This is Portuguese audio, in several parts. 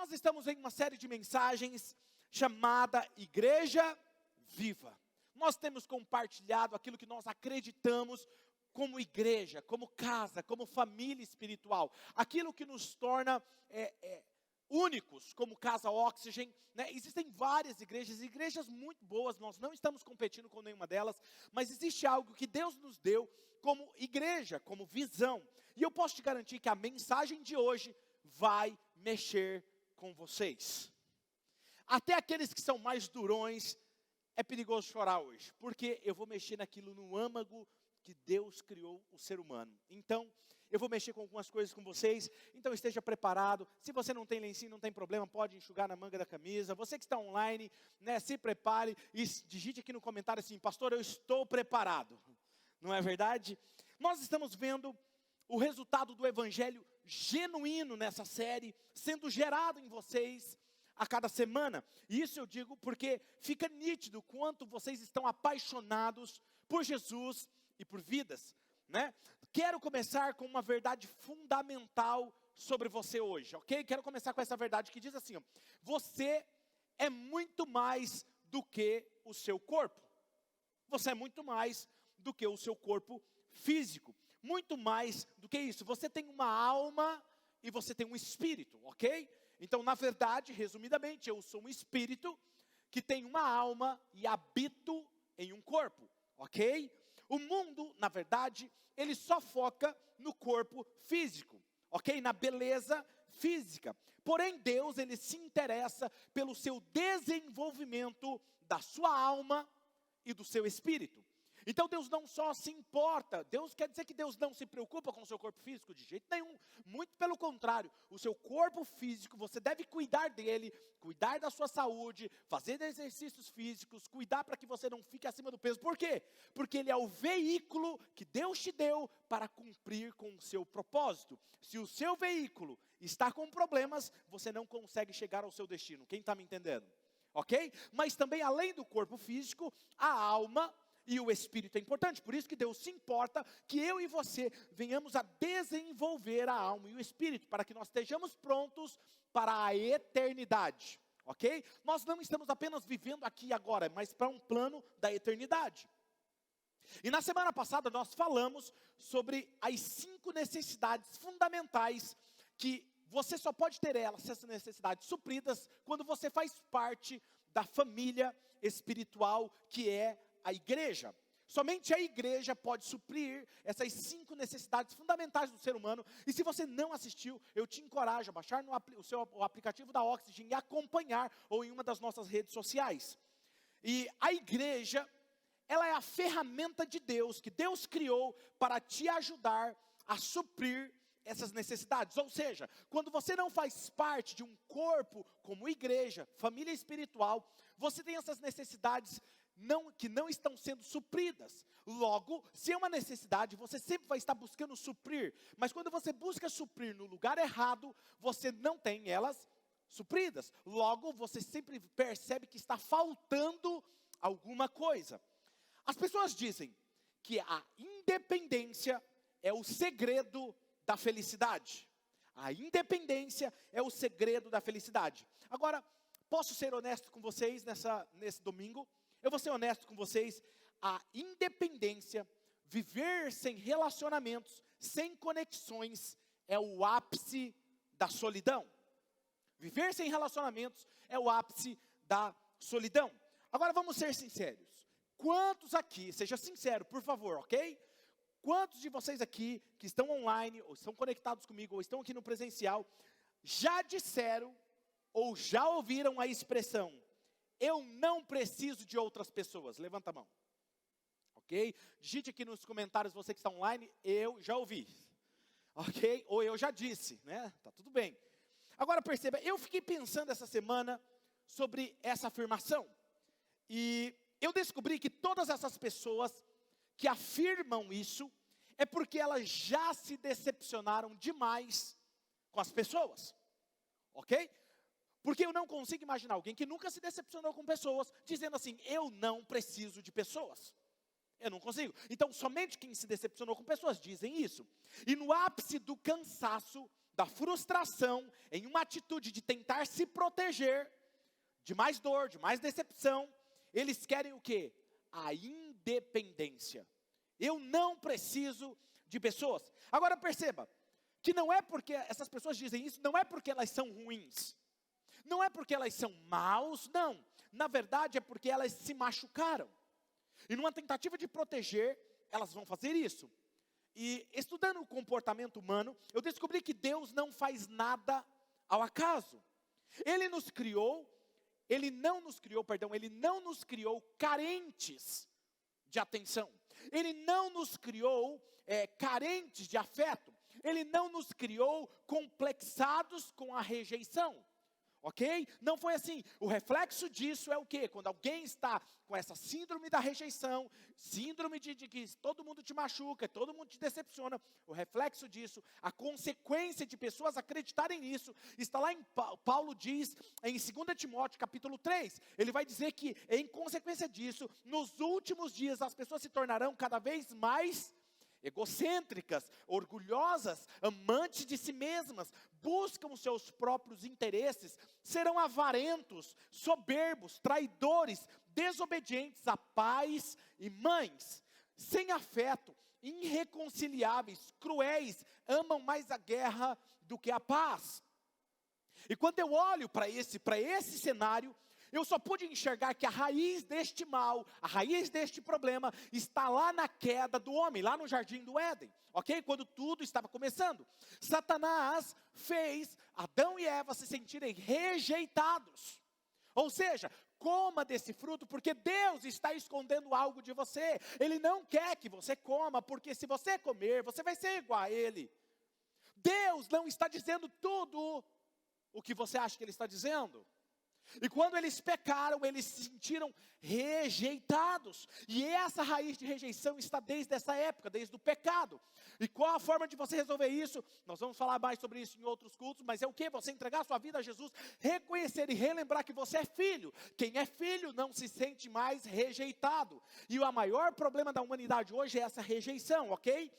Nós estamos em uma série de mensagens chamada Igreja Viva. Nós temos compartilhado aquilo que nós acreditamos como igreja, como casa, como família espiritual. Aquilo que nos torna únicos, como Casa Oxygen, né? Existem várias igrejas muito boas, nós não estamos competindo com nenhuma delas, mas existe algo que Deus nos deu como igreja, como visão. E eu posso te garantir que a mensagem de hoje vai mexer com vocês. Até aqueles que são mais durões, é perigoso chorar hoje, porque eu vou mexer naquilo no âmago que Deus criou o ser humano. Então, eu vou mexer com algumas coisas com vocês, então esteja preparado. Se você não tem lencinho, não tem problema, pode enxugar na manga da camisa. Você que está online, né, se prepare e digite aqui no comentário assim: pastor, eu estou preparado. Não é verdade? Nós estamos vendo o resultado do evangelho genuíno nessa série, sendo gerado em vocês a cada semana. E isso eu digo porque fica nítido quanto vocês estão apaixonados por Jesus e por vidas, né? Quero começar com uma verdade fundamental sobre você hoje, ok? Quero começar com essa verdade que diz assim, ó: você é muito mais do que o seu corpo. Você é muito mais do que o seu corpo físico. Muito mais do que isso. Você tem uma alma e você tem um espírito, ok? Então, na verdade, resumidamente, eu sou um espírito que tem uma alma e habito em um corpo, ok? O mundo, na verdade, ele só foca no corpo físico, ok? Na beleza física. Porém, Deus, ele se interessa pelo seu desenvolvimento da sua alma e do seu espírito. Então Deus não só se importa, Deus quer dizer que Deus não se preocupa com o seu corpo físico de jeito nenhum, muito pelo contrário. O seu corpo físico, você deve cuidar dele, cuidar da sua saúde, fazer exercícios físicos, cuidar para que você não fique acima do peso. Por quê? Porque ele é o veículo que Deus te deu para cumprir com o seu propósito. Se o seu veículo está com problemas, você não consegue chegar ao seu destino. Quem está me entendendo? Ok? Mas também além do corpo físico, a alma e o espírito é importante. Por isso que Deus se importa que eu e você venhamos a desenvolver a alma e o espírito, para que nós estejamos prontos para a eternidade, ok? Nós não estamos apenas vivendo aqui e agora, mas para um plano da eternidade. E na semana passada nós falamos sobre as 5 necessidades fundamentais que você só pode ter essas necessidades supridas quando você faz parte da família espiritual que é a igreja. Somente a igreja pode suprir essas 5 necessidades fundamentais do ser humano. E se você não assistiu, eu te encorajo a baixar o aplicativo da Oxygen e acompanhar, ou em uma das nossas redes sociais. E a igreja, ela é a ferramenta de Deus, que Deus criou para te ajudar a suprir essas necessidades. Ou seja, quando você não faz parte de um corpo como igreja, família espiritual, você tem essas necessidades que não estão sendo supridas. Logo, se é uma necessidade, você sempre vai estar buscando suprir. Mas quando você busca suprir no lugar errado, você não tem elas supridas. Logo, você sempre percebe que está faltando alguma coisa. As pessoas dizem que a independência é o segredo da felicidade. A independência é o segredo da felicidade. Agora, posso ser honesto com vocês nesse domingo? Eu vou ser honesto com vocês: a independência, viver sem relacionamentos, sem conexões, é o ápice da solidão. Viver sem relacionamentos é o ápice da solidão. Agora vamos ser sinceros. Quantos aqui, seja sincero, por favor, ok? Quantos de vocês aqui, que estão online, ou estão conectados comigo, ou estão aqui no presencial, já disseram, ou já ouviram a expressão: eu não preciso de outras pessoas? Levanta a mão. Ok? Digite aqui nos comentários, você que está online: eu já ouvi. Ok? Ou eu já disse, né? Tá tudo bem. Agora perceba, eu fiquei pensando essa semana sobre essa afirmação. E eu descobri que todas essas pessoas que afirmam isso, é porque elas já se decepcionaram demais com as pessoas. Ok? Porque eu não consigo imaginar alguém que nunca se decepcionou com pessoas, dizendo assim: eu não preciso de pessoas. Eu não consigo. Então, somente quem se decepcionou com pessoas dizem isso. E no ápice do cansaço, da frustração, em uma atitude de tentar se proteger de mais dor, de mais decepção, eles querem o quê? A independência. Eu não preciso de pessoas. Agora perceba, que não é porque essas pessoas dizem isso, não é porque elas são ruins. Não é porque elas são maus, não. Na verdade é porque elas se machucaram. E numa tentativa de proteger, elas vão fazer isso. E estudando o comportamento humano, eu descobri que Deus não faz nada ao acaso. Ele não nos criou carentes de atenção. Ele não nos criou carentes de afeto. Ele não nos criou complexados com a rejeição. Ok? Não foi assim. O reflexo disso é o quê? Quando alguém está com essa síndrome da rejeição, síndrome de que todo mundo te machuca, todo mundo te decepciona, o reflexo disso, a consequência de pessoas acreditarem nisso, está lá em Paulo diz, em 2 Timóteo capítulo 3, ele vai dizer que em consequência disso, nos últimos dias as pessoas se tornarão cada vez mais egocêntricas, orgulhosas, amantes de si mesmas, buscam os seus próprios interesses, serão avarentos, soberbos, traidores, desobedientes a pais e mães, sem afeto, irreconciliáveis, cruéis, amam mais a guerra do que a paz. E quando eu olho para esse cenário, eu só pude enxergar que a raiz deste mal, a raiz deste problema, está lá na queda do homem, lá no jardim do Éden, ok? Quando tudo estava começando. Satanás fez Adão e Eva se sentirem rejeitados. Ou seja, coma desse fruto, porque Deus está escondendo algo de você. Ele não quer que você coma, porque se você comer, você vai ser igual a Ele. Deus não está dizendo tudo o que você acha que Ele está dizendo. E quando eles pecaram, eles se sentiram rejeitados. E essa raiz de rejeição está desde essa época, desde o pecado. E qual a forma de você resolver isso? Nós vamos falar mais sobre isso em outros cultos, mas é o que? Você entregar a sua vida a Jesus, reconhecer e relembrar que você é filho. Quem é filho não se sente mais rejeitado. E o maior problema da humanidade hoje é essa rejeição, ok?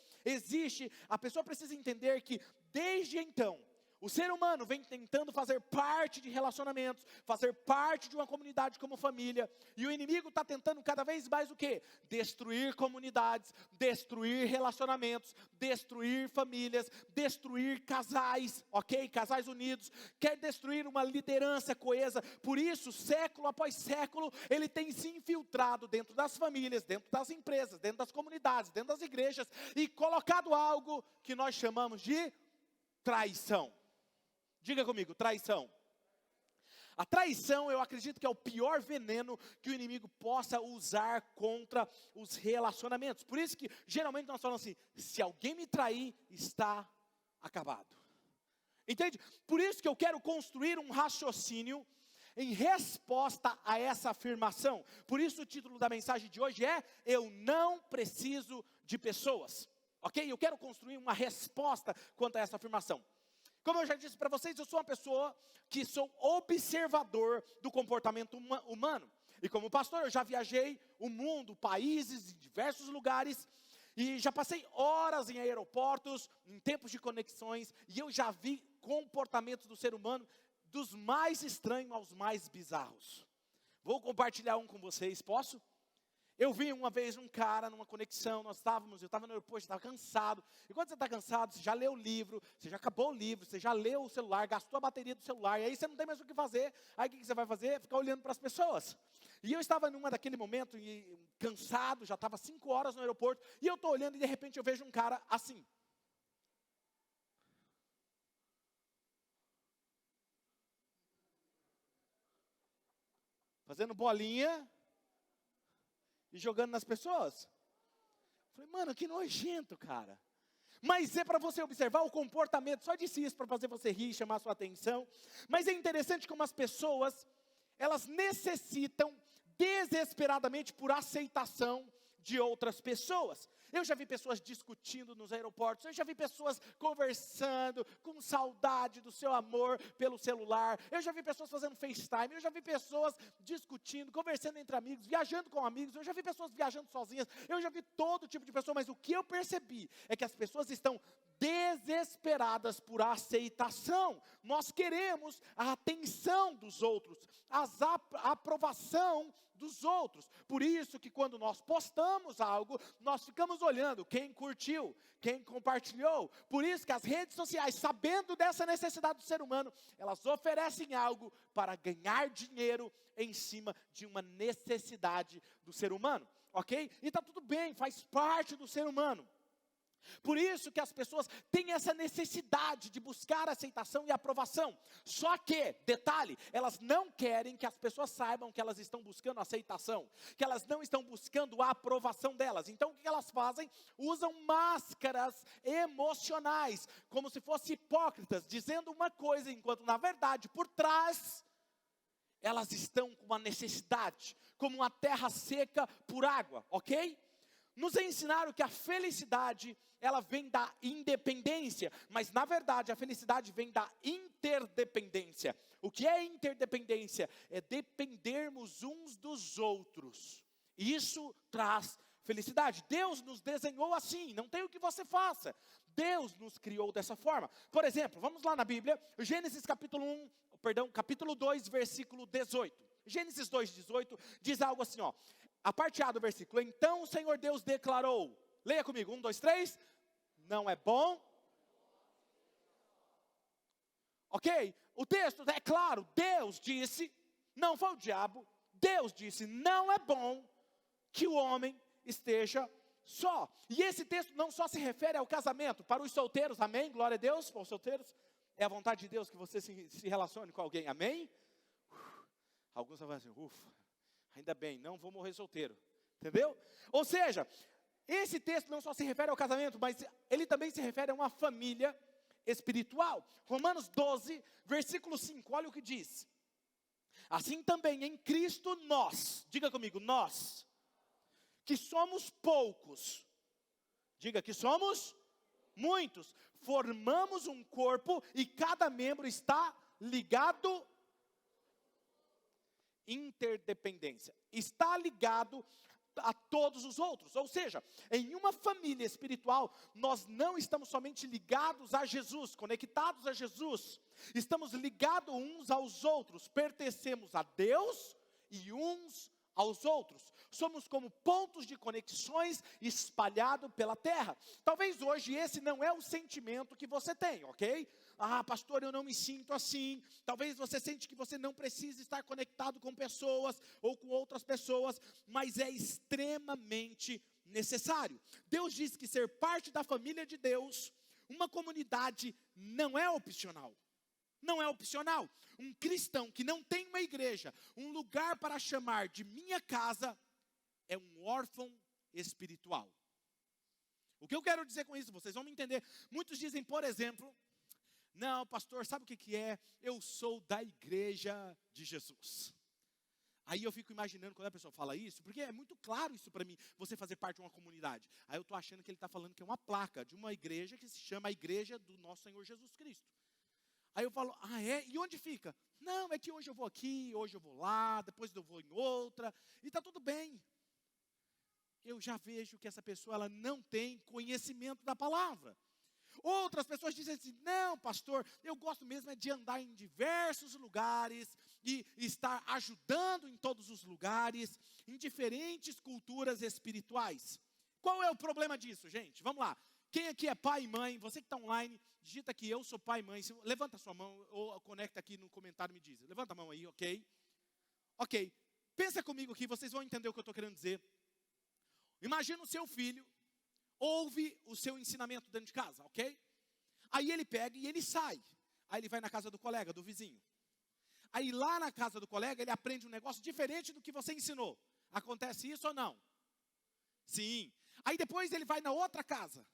A pessoa precisa entender que desde então, o ser humano vem tentando fazer parte de relacionamentos, fazer parte de uma comunidade como família, e o inimigo está tentando cada vez mais o quê? Destruir comunidades, destruir relacionamentos, destruir famílias, destruir casais, ok? Casais unidos, quer destruir uma liderança coesa. Por isso, século após século, ele tem se infiltrado dentro das famílias, dentro das empresas, dentro das comunidades, dentro das igrejas, e colocado algo que nós chamamos de traição. Diga comigo, traição. A traição, eu acredito que é o pior veneno que o inimigo possa usar contra os relacionamentos. Por isso que, geralmente, nós falamos assim, se alguém me trair, está acabado. Entende? Por isso que eu quero construir um raciocínio em resposta a essa afirmação. Por isso o título da mensagem de hoje é, eu não preciso de pessoas. Ok? Eu quero construir uma resposta quanto a essa afirmação. Como eu já disse para vocês, eu sou uma pessoa que sou observador do comportamento humano. E como pastor, eu já viajei o mundo, países, em diversos lugares. E já passei horas em aeroportos, em tempos de conexões. E eu já vi comportamentos do ser humano, dos mais estranhos aos mais bizarros. Vou compartilhar um com vocês, posso? Eu vi uma vez um cara numa conexão, eu estava no aeroporto, estava cansado. E quando você está cansado, você já leu o livro, você já acabou o livro, você já leu o celular, gastou a bateria do celular, e aí você não tem mais o que fazer. Aí o que você vai fazer? Ficar olhando para as pessoas. E eu estava numa daquele momento, cansado, já estava 5 horas no aeroporto, e eu estou olhando e de repente eu vejo um cara assim. Fazendo bolinha e jogando nas pessoas. Falei, mano, que nojento, cara. Mas é para você observar o comportamento, só disse isso para fazer você rir, chamar a sua atenção. Mas é interessante como as pessoas, elas necessitam desesperadamente por aceitação de outras pessoas. Eu já vi pessoas discutindo nos aeroportos, eu já vi pessoas conversando com saudade do seu amor pelo celular, eu já vi pessoas fazendo FaceTime, eu já vi pessoas discutindo, conversando entre amigos, viajando com amigos, eu já vi pessoas viajando sozinhas, eu já vi todo tipo de pessoa, mas o que eu percebi é que as pessoas estão desesperadas por aceitação. Nós queremos a atenção dos outros, a aprovação dos outros. Por isso que quando nós postamos algo, nós ficamos olhando quem curtiu, quem compartilhou. Por isso que as redes sociais, sabendo dessa necessidade do ser humano, elas oferecem algo para ganhar dinheiro em cima de uma necessidade do ser humano, ok? E está tudo bem, faz parte do ser humano. Por isso que as pessoas têm essa necessidade de buscar aceitação e aprovação. Só que, detalhe, elas não querem que as pessoas saibam que elas estão buscando aceitação, que elas não estão buscando a aprovação delas. Então o que elas fazem? Usam máscaras emocionais, como se fossem hipócritas, dizendo uma coisa, enquanto na verdade, por trás, elas estão com uma necessidade, como uma terra seca por água, ok? Nos ensinaram que a felicidade, ela vem da independência, mas na verdade a felicidade vem da interdependência. O que é interdependência? É dependermos uns dos outros. Isso traz felicidade. Deus nos desenhou assim, não tem o que você faça. Deus nos criou dessa forma. Por exemplo, vamos lá na Bíblia, Gênesis capítulo 2, versículo 18. Gênesis 2, 18 diz algo assim, ó. A parte A do versículo, então o Senhor Deus declarou, leia comigo, 1, 2, 3, não é bom. Ok, o texto é claro, Deus disse, não foi o diabo, Deus disse, não é bom que o homem esteja só. E esse texto não só se refere ao casamento, para os solteiros, amém, glória a Deus, para os solteiros, é a vontade de Deus que você se relacione com alguém, amém? Alguns vão assim, ufa. Ainda bem, não vou morrer solteiro, entendeu? Ou seja, esse texto não só se refere ao casamento, mas ele também se refere a uma família espiritual. Romanos 12, versículo 5, olha o que diz. Assim também em Cristo nós, diga comigo, nós, que somos poucos, diga que somos muitos, formamos um corpo e cada membro está ligado. Interdependência, está ligado a todos os outros, ou seja, em uma família espiritual, nós não estamos somente ligados a Jesus, conectados a Jesus, estamos ligados uns aos outros, pertencemos a Deus e uns aos outros, somos como pontos de conexões espalhados pela terra. Talvez hoje esse não é o sentimento que você tem, ok? Ah, pastor, eu não me sinto assim. Talvez você sente que você não precisa estar conectado com pessoas ou com outras pessoas, mas é extremamente necessário. Deus diz que ser parte da família de Deus, uma comunidade, não é opcional. Não é opcional. Um cristão que não tem uma igreja, um lugar para chamar de minha casa, é um órfão espiritual. O que eu quero dizer com isso? Vocês vão me entender. Muitos dizem, por exemplo, não, pastor, sabe o que é? Eu sou da igreja de Jesus. Aí eu fico imaginando quando a pessoa fala isso, porque é muito claro isso para mim, você fazer parte de uma comunidade. Aí eu estou achando que ele está falando que é uma placa de uma igreja que se chama a Igreja do Nosso Senhor Jesus Cristo. Aí eu falo, ah é? E onde fica? Não, é que hoje eu vou aqui, hoje eu vou lá, depois eu vou em outra, e está tudo bem. Eu já vejo que essa pessoa ela não tem conhecimento da palavra. Outras pessoas dizem assim, não pastor, eu gosto mesmo é de andar em diversos lugares, e estar ajudando em todos os lugares, em diferentes culturas espirituais. Qual é o problema disso, gente? Vamos lá. Quem aqui é pai e mãe, você que está online, digita aqui, eu sou pai e mãe, levanta a sua mão, ou conecta aqui no comentário e me diz, levanta a mão aí, ok? Ok, pensa comigo aqui, vocês vão entender o que eu estou querendo dizer. Imagina o seu filho, ouve o seu ensinamento dentro de casa, ok? Aí ele pega e ele sai, aí ele vai na casa do colega, do vizinho. Aí lá na casa do colega, ele aprende um negócio diferente do que você ensinou. Acontece isso ou não? Sim. Aí depois ele vai na outra casa.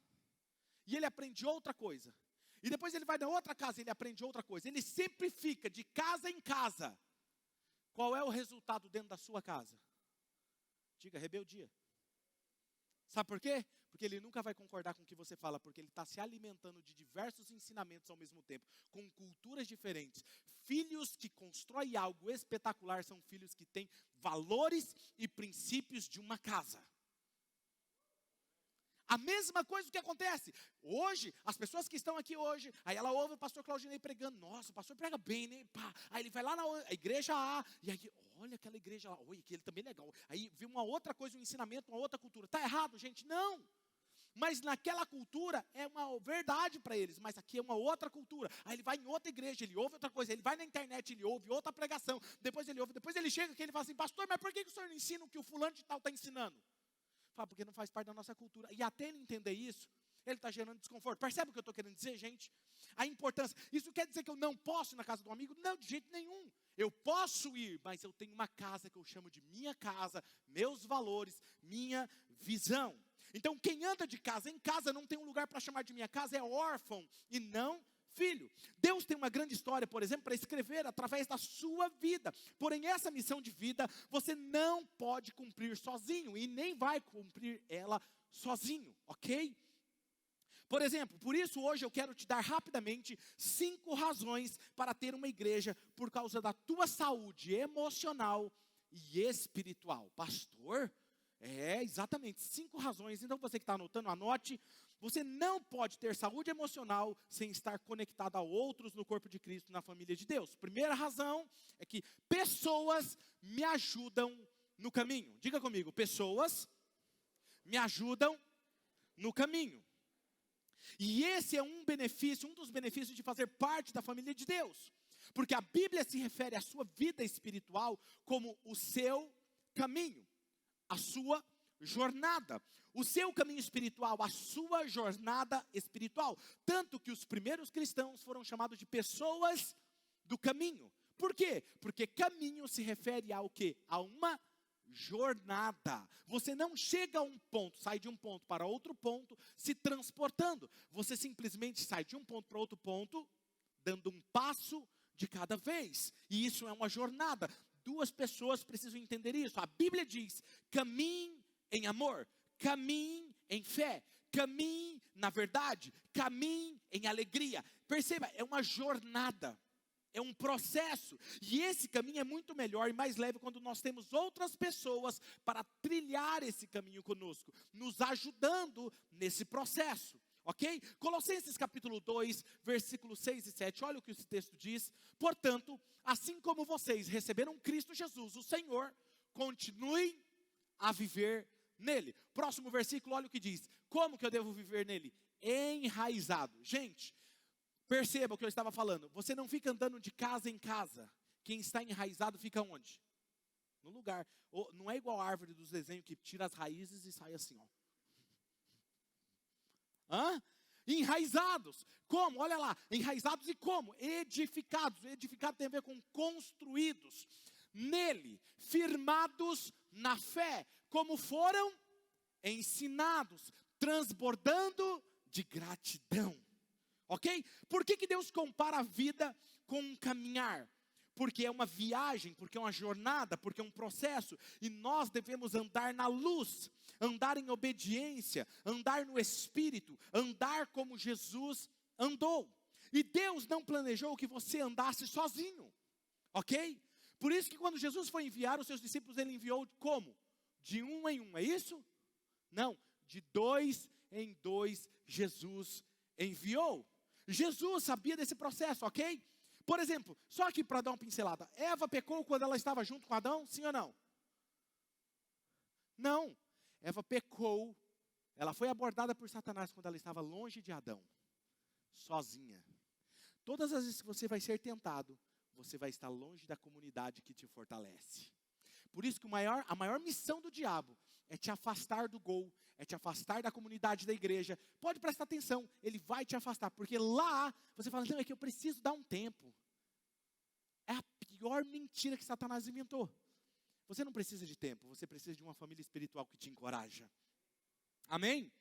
E ele aprende outra coisa. E depois ele vai na outra casa e ele aprende outra coisa. Ele sempre fica de casa em casa. Qual é o resultado dentro da sua casa? Diga, rebeldia. Sabe por quê? Porque ele nunca vai concordar com o que você fala, porque ele está se alimentando de diversos ensinamentos ao mesmo tempo, com culturas diferentes. Filhos que constroem algo espetacular são filhos que têm valores e princípios de uma casa. A mesma coisa que acontece. Hoje, as pessoas que estão aqui hoje, aí ela ouve o pastor Claudinei pregando. Nossa, o pastor prega bem, né? Pá. Aí ele vai lá na igreja A, e aí, olha aquela igreja lá, olha que ele também é legal. Aí vê uma outra coisa, um ensinamento, uma outra cultura. Está errado, gente? Não. Mas naquela cultura é uma verdade para eles, mas aqui é uma outra cultura. Aí ele vai em outra igreja, ele ouve outra coisa, ele vai na internet, ele ouve outra pregação, depois ele chega aqui e ele fala assim, pastor, mas por que o senhor não ensina o que o fulano de tal está ensinando? Fala, porque não faz parte da nossa cultura. E até ele entender isso, ele está gerando desconforto. Percebe o que eu estou querendo dizer, gente? A importância. Isso quer dizer que eu não posso ir na casa do amigo? Não, de jeito nenhum. Eu posso ir, mas eu tenho uma casa que eu chamo de minha casa, meus valores, minha visão. Então, quem anda de casa em casa não tem um lugar para chamar de minha casa, é órfão e não filho. Deus tem uma grande história, por exemplo, para escrever através da sua vida. Porém, essa missão de vida, você não pode cumprir sozinho e nem vai cumprir ela sozinho, ok? Por exemplo, por isso hoje eu quero te dar rapidamente 5 razões para ter uma igreja por causa da tua saúde emocional e espiritual. Pastor? Exatamente, 5 razões. Então você que está anotando, anote. Você não pode ter saúde emocional sem estar conectado a outros no corpo de Cristo, na família de Deus. Primeira razão é que pessoas me ajudam no caminho. Diga comigo, pessoas me ajudam no caminho. E esse é um benefício, um dos benefícios de fazer parte da família de Deus. Porque a Bíblia se refere à sua vida espiritual como o seu caminho, a sua jornada, o seu caminho espiritual, a sua jornada espiritual. Tanto que os primeiros cristãos foram chamados de pessoas do caminho. Por quê? Porque caminho se refere ao quê? A uma jornada. Você não chega a um ponto, sai de um ponto para outro ponto, se transportando. Você simplesmente sai de um ponto para outro ponto, dando um passo de cada vez. E isso é uma jornada. 2 pessoas precisam entender isso. A Bíblia diz, caminhe em amor, caminhe em fé, caminhe na verdade, caminhe em alegria. Perceba, é uma jornada, é um processo. E esse caminho é muito melhor e mais leve quando nós temos outras pessoas para trilhar esse caminho conosco, nos ajudando nesse processo. Ok? Colossenses capítulo 2, versículos 6 e 7, olha o que esse texto diz. Portanto, assim como vocês receberam Cristo Jesus, o Senhor, continuem a viver nele. Próximo versículo, olha o que diz. Como que eu devo viver nele? Enraizado. Gente, perceba o que eu estava falando. Você não fica andando de casa em casa. Quem está enraizado fica onde? No lugar. Não é igual a árvore dos desenhos que tira as raízes e sai assim, ó. Enraizados. Como? Olha lá. Enraizados e como? Edificados. Edificado tem a ver com construídos. Nele, firmados na fé, como foram ensinados, transbordando de gratidão. Ok? Por que Deus compara a vida com um caminhar? Porque é uma viagem, porque é uma jornada, porque é um processo. E nós devemos andar na luz, andar em obediência, andar no Espírito, andar como Jesus andou. E Deus não planejou que você andasse sozinho, ok? Por isso que quando Jesus foi enviar os seus discípulos, Ele enviou como? De um em um, é isso? Não, de 2 em 2 Jesus enviou. Jesus sabia desse processo, ok? Por exemplo, só aqui para dar uma pincelada. Eva pecou quando ela estava junto com Adão, sim ou não? Não. Eva pecou, ela foi abordada por Satanás quando ela estava longe de Adão, sozinha. Todas as vezes que você vai ser tentado, você vai estar longe da comunidade que te fortalece. Por isso que a maior missão do diabo é te afastar do gol, é te afastar da comunidade da igreja. Pode prestar atenção, ele vai te afastar, porque lá você fala, não, é que eu preciso dar um tempo. É a pior mentira que Satanás inventou. Você não precisa de tempo, você precisa de uma família espiritual que te encoraja. Amém?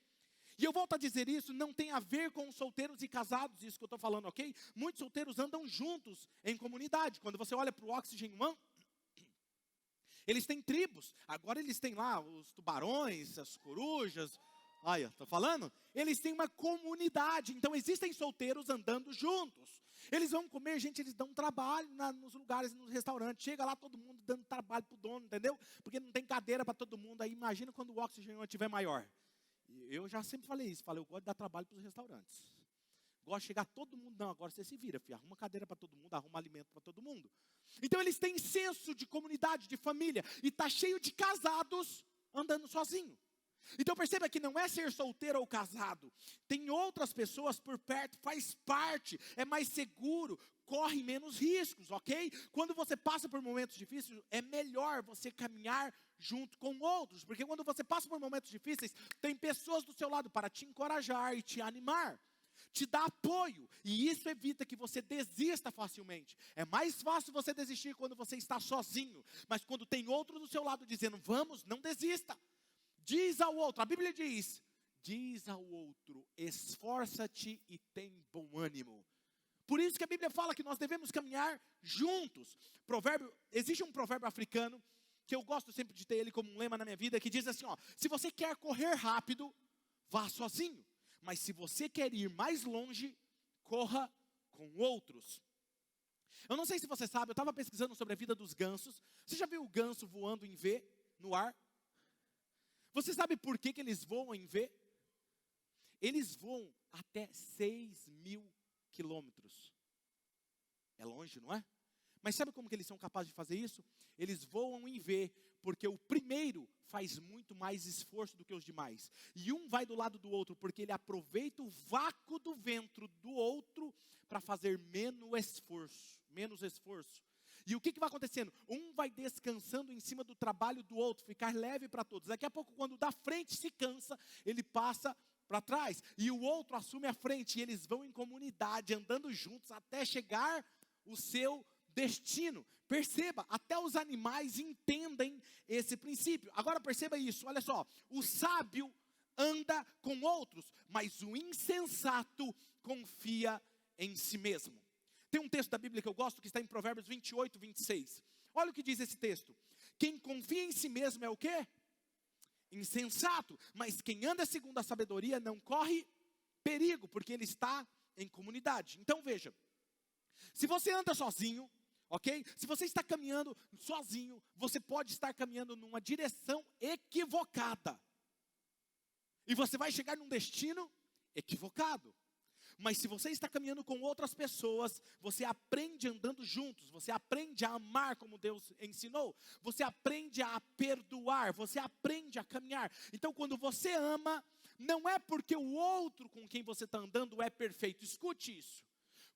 E eu volto a dizer isso, não tem a ver com os solteiros e casados, isso que eu estou falando, ok? Muitos solteiros andam juntos em comunidade. Quando você olha para o Oxygen One, eles têm tribos. Agora eles têm lá os tubarões, as corujas. Olha, estou falando? Eles têm uma comunidade. Então existem solteiros andando juntos. Eles vão comer, gente, eles dão trabalho nos lugares, nos restaurantes. Chega lá todo mundo dando trabalho para o dono, entendeu? Porque não tem cadeira para todo mundo. Aí imagina quando o Oxygen One estiver maior. Eu já sempre falei isso, eu gosto de dar trabalho para os restaurantes. Gosto de chegar todo mundo, não, agora você se vira, filho, arruma cadeira para todo mundo, arruma alimento para todo mundo. Então eles têm senso de comunidade, de família, e está cheio de casados andando sozinho. Então perceba que não é ser solteiro ou casado, tem outras pessoas por perto, faz parte, é mais seguro, corre menos riscos, ok? Quando você passa por momentos difíceis, é melhor você caminhar junto com outros, porque quando você passa por momentos difíceis, tem pessoas do seu lado para te encorajar e te animar, te dar apoio, e isso evita que você desista facilmente. É mais fácil você desistir quando você está sozinho, mas quando tem outro do seu lado dizendo, vamos, não desista. Diz ao outro, a Bíblia diz ao outro, esforça-te e tem bom ânimo. Por isso que a Bíblia fala que nós devemos caminhar juntos. Existe um provérbio africano, que eu gosto sempre de ter ele como um lema na minha vida, que diz assim, se você quer correr rápido, vá sozinho. Mas se você quer ir mais longe, corra com outros. Eu não sei se você sabe, eu estava pesquisando sobre a vida dos gansos. Você já viu o ganso voando em V no ar? Você sabe por que eles voam em V? Eles voam até 6.000 quilômetros. É longe, não é? Mas sabe como que eles são capazes de fazer isso? Eles voam em V, porque o primeiro faz muito mais esforço do que os demais. E um vai do lado do outro, porque ele aproveita o vácuo do ventre do outro para fazer menos esforço. E o que vai acontecendo? Um vai descansando em cima do trabalho do outro, ficar leve para todos. Daqui a pouco, quando o da frente se cansa, ele passa para trás. E o outro assume a frente. E eles vão em comunidade, andando juntos, até chegar o seu destino. Perceba, até os animais entendem esse princípio. Agora perceba isso, olha só. O sábio anda com outros, mas o insensato confia em si mesmo. Tem um texto da Bíblia que eu gosto, que está em Provérbios 28, 26. Olha o que diz esse texto. Quem confia em si mesmo é o quê? Insensato. Mas quem anda segundo a sabedoria não corre perigo, porque ele está em comunidade. Então veja, se você anda sozinho, ok? Se você está caminhando sozinho, você pode estar caminhando numa direção equivocada. E você vai chegar num destino equivocado. Mas se você está caminhando com outras pessoas, você aprende andando juntos, você aprende a amar como Deus ensinou, você aprende a perdoar, você aprende a caminhar. Então quando você ama, não é porque o outro com quem você está andando é perfeito, escute isso.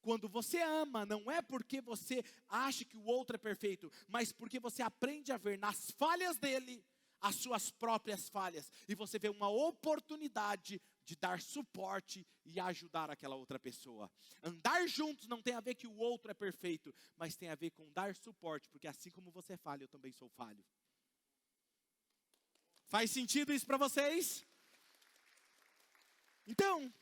Quando você ama, não é porque você acha que o outro é perfeito, mas porque você aprende a ver nas falhas dele as suas próprias falhas. E você vê uma oportunidade de dar suporte e ajudar aquela outra pessoa. Andar juntos não tem a ver que o outro é perfeito, mas tem a ver com dar suporte, porque assim como você é falho, eu também sou falho. Faz sentido isso para vocês? Então,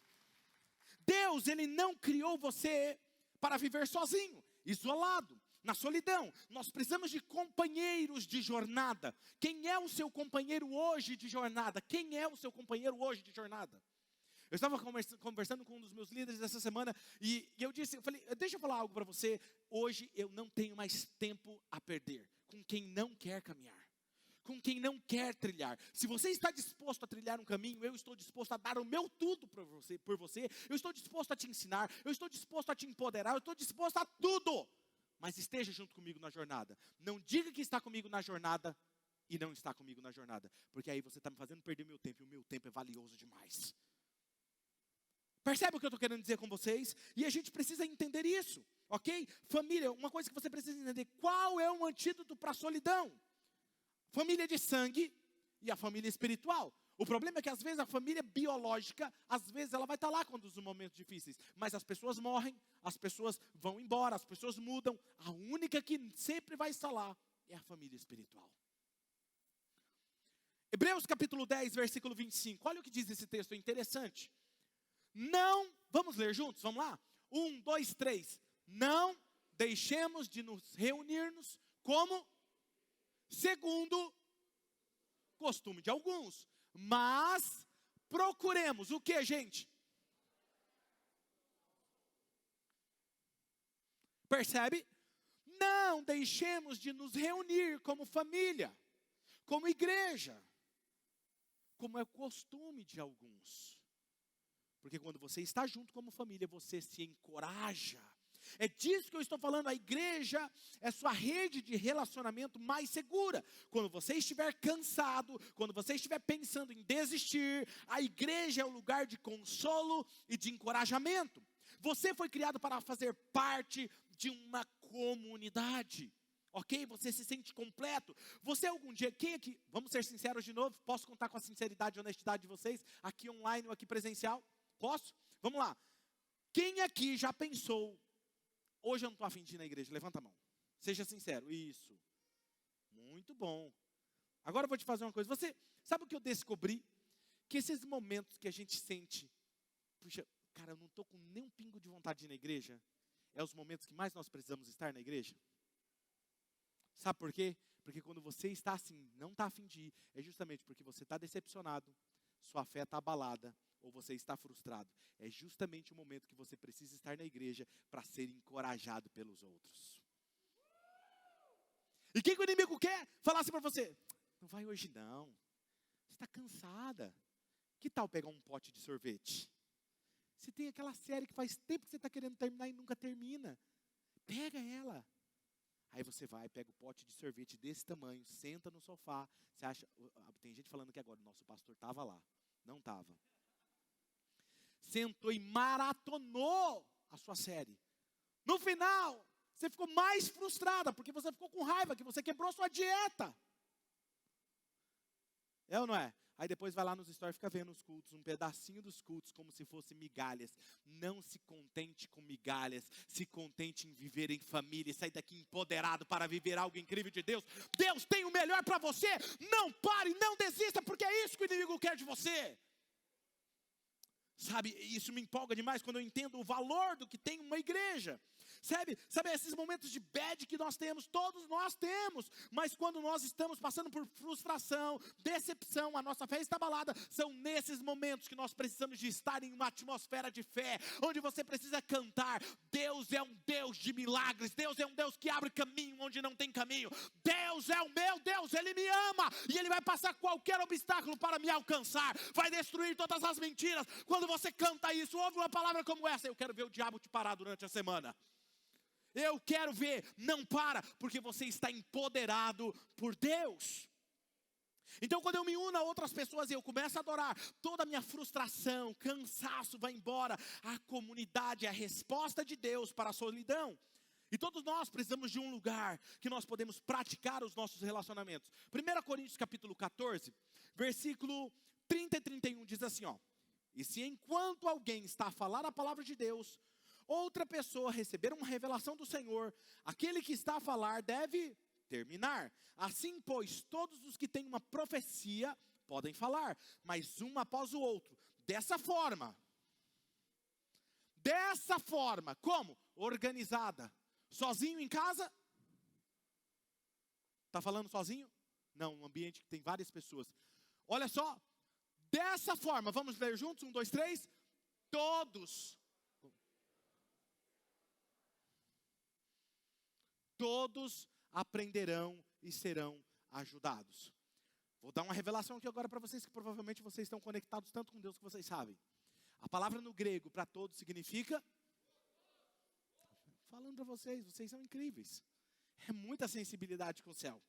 Deus, Ele não criou você para viver sozinho, isolado, na solidão. Nós precisamos de companheiros de jornada. Quem é o seu companheiro hoje de jornada? Quem é o seu companheiro hoje de jornada? Eu estava conversando com um dos meus líderes essa semana e eu falei, deixa eu falar algo para você. Hoje eu não tenho mais tempo a perder com quem não quer caminhar, com quem não quer trilhar. Se você está disposto a trilhar um caminho, eu estou disposto a dar o meu tudo por você. Eu estou disposto a te ensinar, eu estou disposto a te empoderar, eu estou disposto a tudo. Mas esteja junto comigo na jornada. Não diga que está comigo na jornada e não está comigo na jornada, porque aí você está me fazendo perder meu tempo e o meu tempo é valioso demais. Percebe o que eu estou querendo dizer com vocês? E a gente precisa entender isso, ok? Família, uma coisa que você precisa entender, qual é o antídoto para a solidão? Família de sangue e a família espiritual. O problema é que às vezes a família biológica, às vezes ela vai estar lá quando os momentos difíceis, mas as pessoas morrem, as pessoas vão embora, as pessoas mudam. A única que sempre vai estar lá é a família espiritual. Hebreus capítulo 10, versículo 25. Olha o que diz esse texto, é interessante. Não, vamos ler juntos, vamos lá? 1, 2, 3. Não deixemos de nos reunirmos como segundo costume de alguns, mas procuremos o que, gente? Percebe? Não deixemos de nos reunir como família, como igreja. como é o costume de alguns. Porque quando você está junto como família, você se encoraja. É disso que eu estou falando. A igreja é sua rede de relacionamento mais segura. Quando você estiver cansado, quando você estiver pensando em desistir, a igreja é o lugar de consolo e de encorajamento. Você foi criado para fazer parte de uma comunidade. Ok? Você se sente completo. Você algum dia, quem aqui, vamos ser sinceros de novo, posso contar com a sinceridade e honestidade de vocês, aqui online ou aqui presencial? Posso? Vamos lá. Quem aqui já pensou, hoje eu não estou a fim de ir na igreja, levanta a mão. Seja sincero. Isso. Muito bom. Agora eu vou te fazer uma coisa. Você sabe o que eu descobri? Que esses momentos que a gente sente, puxa, cara, eu não estou com nem um pingo de vontade de ir na igreja, é os momentos que mais nós precisamos estar na igreja. Sabe por quê? Porque quando você está assim, não está a fim de ir, é justamente porque você está decepcionado, sua fé está abalada, ou você está frustrado. É justamente o momento que você precisa estar na igreja para ser encorajado pelos outros. E o que o inimigo quer? Falar assim para você, não vai hoje não, você está cansada. Que tal pegar um pote de sorvete? Você tem aquela série que faz tempo que você está querendo terminar e nunca termina. Pega ela. Aí você vai, pega o pote de sorvete desse tamanho, senta no sofá. Você acha, tem gente falando que agora o nosso pastor estava lá. Não estava. Sentou e maratonou a sua série. No final, você ficou mais frustrada, porque você ficou com raiva, que você quebrou sua dieta. É ou não é? Aí depois vai lá nos stories e fica vendo os cultos, um pedacinho dos cultos, como se fosse migalhas. Não se contente com migalhas, se contente em viver em família e sair daqui empoderado para viver algo incrível de Deus. Deus tem o melhor para você, não pare, não desista, porque é isso que o inimigo quer de você. Sabe, isso me empolga demais quando eu entendo o valor do que tem uma igreja. Sabe, esses momentos de bad que nós temos, todos nós temos. Mas quando nós estamos passando por frustração, decepção, a nossa fé está abalada, são nesses momentos que nós precisamos de estar em uma atmosfera de fé, onde você precisa cantar, Deus é um Deus de milagres, Deus é um Deus que abre caminho onde não tem caminho, Deus é o meu Deus, Ele me ama, e Ele vai passar qualquer obstáculo para me alcançar, vai destruir todas as mentiras. Quando você canta isso, ouve uma palavra como essa, eu quero ver o diabo te parar durante a semana. Eu quero ver, não para, porque você está empoderado por Deus. Então quando eu me uno a outras pessoas e eu começo a adorar, toda a minha frustração, cansaço vai embora. A comunidade é a resposta de Deus para a solidão. E todos nós precisamos de um lugar que nós podemos praticar os nossos relacionamentos. 1 Coríntios capítulo 14, versículo 30 e 31 diz assim, ó. E se enquanto alguém está a falar a palavra de Deus, outra pessoa receber uma revelação do Senhor, aquele que está a falar deve terminar. Assim, pois, todos os que têm uma profecia podem falar, mas um após o outro. Dessa forma, como? Organizada. Sozinho em casa? Está falando sozinho? Não, um ambiente que tem várias pessoas. Olha só, dessa forma, vamos ler juntos? 1, 2, 3. Todos aprenderão e serão ajudados. Vou dar uma revelação aqui agora para vocês, que provavelmente vocês estão conectados tanto com Deus que vocês sabem. A palavra no grego para todos significa, falando para vocês são incríveis. É muita sensibilidade com o céu.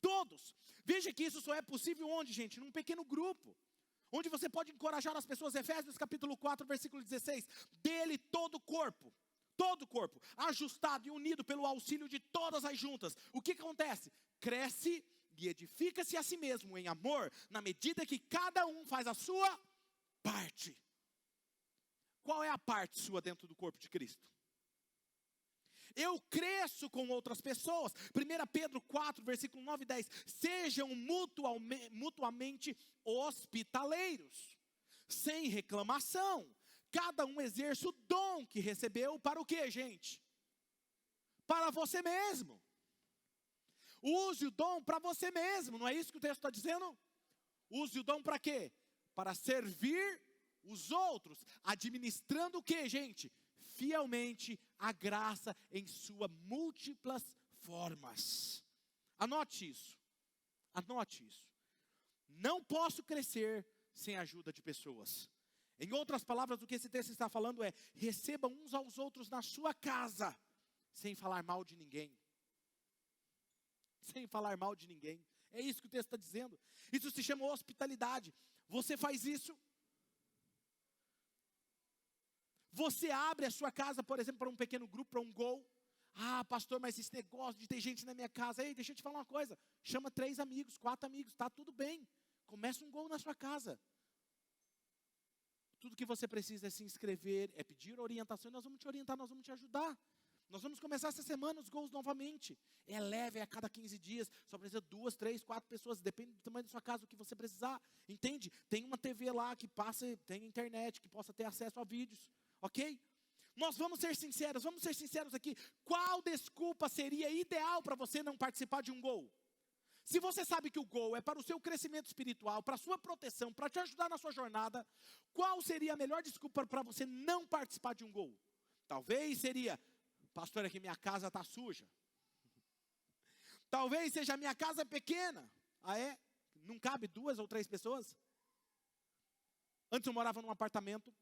Todos. Veja que isso só é possível onde, gente? Num pequeno grupo. Onde você pode encorajar as pessoas. Efésios capítulo 4, versículo 16. Dele todo o corpo, ajustado e unido pelo auxílio de todas as juntas. O que acontece? Cresce e edifica-se a si mesmo em amor, na medida que cada um faz a sua parte. Qual é a parte sua dentro do corpo de Cristo? Eu cresço com outras pessoas. 1 Pedro 4, versículo 9 e 10. Sejam mutuamente hospitaleiros, sem reclamação. Cada um exerce o dom que recebeu para o quê, gente? Para você mesmo. Use o dom para você mesmo. Não é isso que o texto está dizendo? Use o dom para quê? Para servir os outros. Administrando o quê, gente? Fielmente a graça em suas múltiplas formas. Anote isso. Anote isso. Não posso crescer sem a ajuda de pessoas. Em outras palavras, o que esse texto está falando é: recebam uns aos outros na sua casa, sem falar mal de ninguém. Sem falar mal de ninguém. É isso que o texto está dizendo. Isso se chama hospitalidade. Você faz isso? Você abre a sua casa, por exemplo, para um pequeno grupo, para um gol. Ah, pastor, mas esse negócio de ter gente na minha casa. Ei, deixa eu te falar uma coisa. Chama 3 amigos, 4 amigos, está tudo bem. Começa um gol na sua casa. Tudo que você precisa é se inscrever, é pedir orientação. Nós vamos te orientar, nós vamos te ajudar. Nós vamos começar essa semana os gols novamente. É leve, é a cada 15 dias. Só precisa 2, 3, 4 pessoas. Depende do tamanho da sua casa, o que você precisar. Entende? Tem uma TV lá que passa, tem internet, que possa ter acesso a vídeos. Ok? Nós vamos ser sinceros aqui. Qual desculpa seria ideal para você não participar de um gol? Se você sabe que o gol é para o seu crescimento espiritual, para a sua proteção, para te ajudar na sua jornada, qual seria a melhor desculpa para você não participar de um gol? Talvez seria: pastor, é que minha casa está suja. Talvez seja: minha casa é pequena. Ah, é? Não cabe 2 ou 3 pessoas? Antes eu morava num apartamento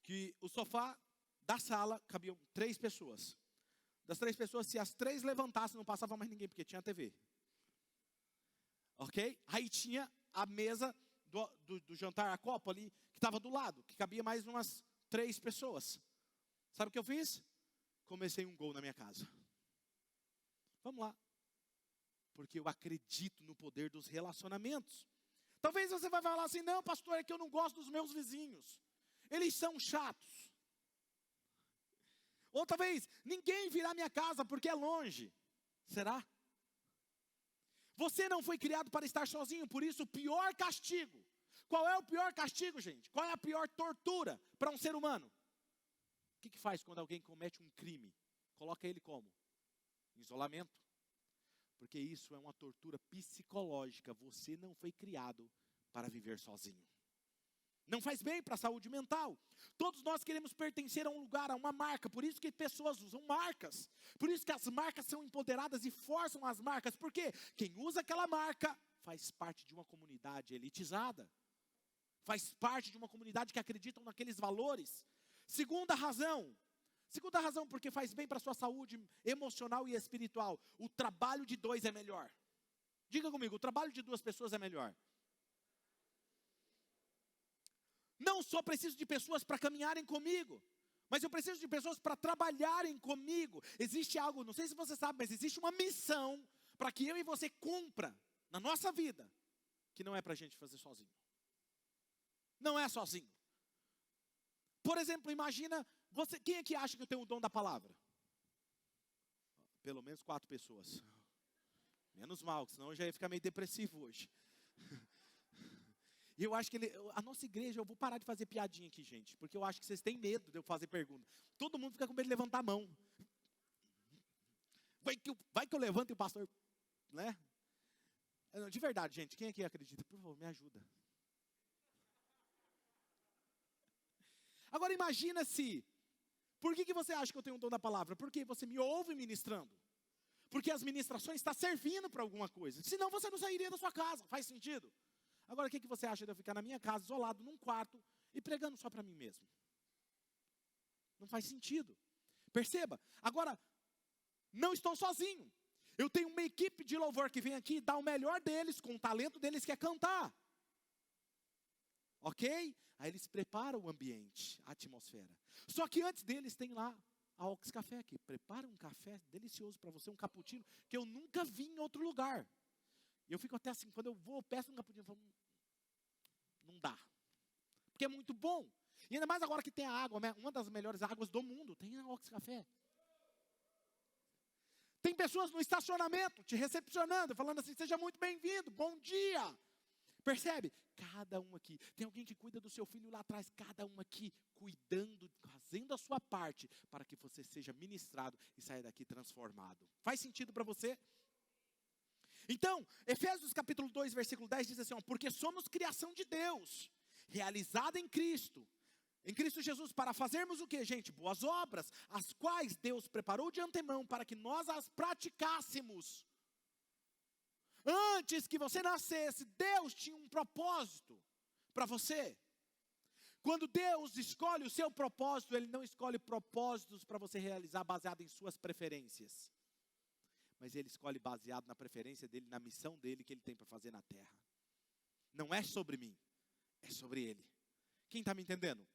que o sofá da sala cabiam 3 pessoas. Das 3 pessoas, se as 3 levantassem, não passava mais ninguém, porque tinha TV. Ok? Aí tinha a mesa do jantar, a copa ali, que estava do lado, que cabia mais umas 3 pessoas. Sabe o que eu fiz? Comecei um gol na minha casa. Vamos lá. Porque eu acredito no poder dos relacionamentos. Talvez você vai falar assim: não, pastor, é que eu não gosto dos meus vizinhos. Eles são chatos. Ou talvez: ninguém virá à minha casa porque é longe. Será? Você não foi criado para estar sozinho, por isso o pior castigo. Qual é o pior castigo, gente? Qual é a pior tortura para um ser humano? O que faz quando alguém comete um crime? Coloca ele como? Em isolamento. Porque isso é uma tortura psicológica. Você não foi criado para viver sozinho. Não faz bem para a saúde mental. Todos nós queremos pertencer a um lugar, a uma marca. Por isso que pessoas usam marcas. Por isso que as marcas são empoderadas e forçam as marcas. Porque quem usa aquela marca faz parte de uma comunidade elitizada. Faz parte de uma comunidade que acreditam naqueles valores. Segunda razão, porque faz bem para a sua saúde emocional e espiritual. O trabalho de 2 é melhor. Diga comigo: o trabalho de 2 pessoas é melhor. Não só preciso de pessoas para caminharem comigo, mas eu preciso de pessoas para trabalharem comigo. Existe algo, não sei se você sabe, mas existe uma missão para que eu e você cumpra na nossa vida, que não é para a gente fazer sozinho. Não é sozinho. Por exemplo, imagina, quem é que acha que eu tenho o dom da palavra? Pelo menos 4 pessoas. Menos mal, senão eu já ia ficar meio depressivo hoje. E eu acho que a nossa igreja, eu vou parar de fazer piadinha aqui, gente, porque eu acho que vocês têm medo de eu fazer pergunta. Todo mundo fica com medo de levantar a mão. Vai que eu levanto e o pastor, né? De verdade, gente, quem aqui acredita? Por favor, me ajuda. Agora imagina se, por que você acha que eu tenho o dom da palavra? Porque você me ouve ministrando. Porque as ministrações estão servindo para alguma coisa. Senão você não sairia da sua casa, faz sentido? Agora, o que você acha de eu ficar na minha casa, isolado, num quarto, e pregando só para mim mesmo? Não faz sentido. Perceba. Agora, não estou sozinho. Eu tenho uma equipe de louvor que vem aqui e dá o melhor deles, com o talento deles, que é cantar. Ok? Aí eles preparam o ambiente, a atmosfera. Só que antes deles tem lá a Ox Café, que prepara um café delicioso para você, um cappuccino, que eu nunca vi em outro lugar. Eu fico até assim, quando eu vou, eu peço um cappuccino, eu falo: não dá. Porque é muito bom. E ainda mais agora que tem a água, uma das melhores águas do mundo, tem a Ox Café. Tem pessoas no estacionamento te recepcionando, falando assim: seja muito bem-vindo, bom dia. Percebe? Cada um aqui. Tem alguém que cuida do seu filho lá atrás. Cada um aqui cuidando, fazendo a sua parte, para que você seja ministrado e saia daqui transformado. Faz sentido para você? Então, Efésios capítulo 2, versículo 10 diz assim: porque somos criação de Deus, realizada em Cristo Jesus, para fazermos o que, gente? Boas obras, as quais Deus preparou de antemão para que nós as praticássemos. Antes que você nascesse, Deus tinha um propósito para você. Quando Deus escolhe o seu propósito, Ele não escolhe propósitos para você realizar baseado em suas preferências. Mas Ele escolhe baseado na preferência dEle, na missão dEle que Ele tem para fazer na terra. Não é sobre mim, é sobre Ele. Quem está me entendendo?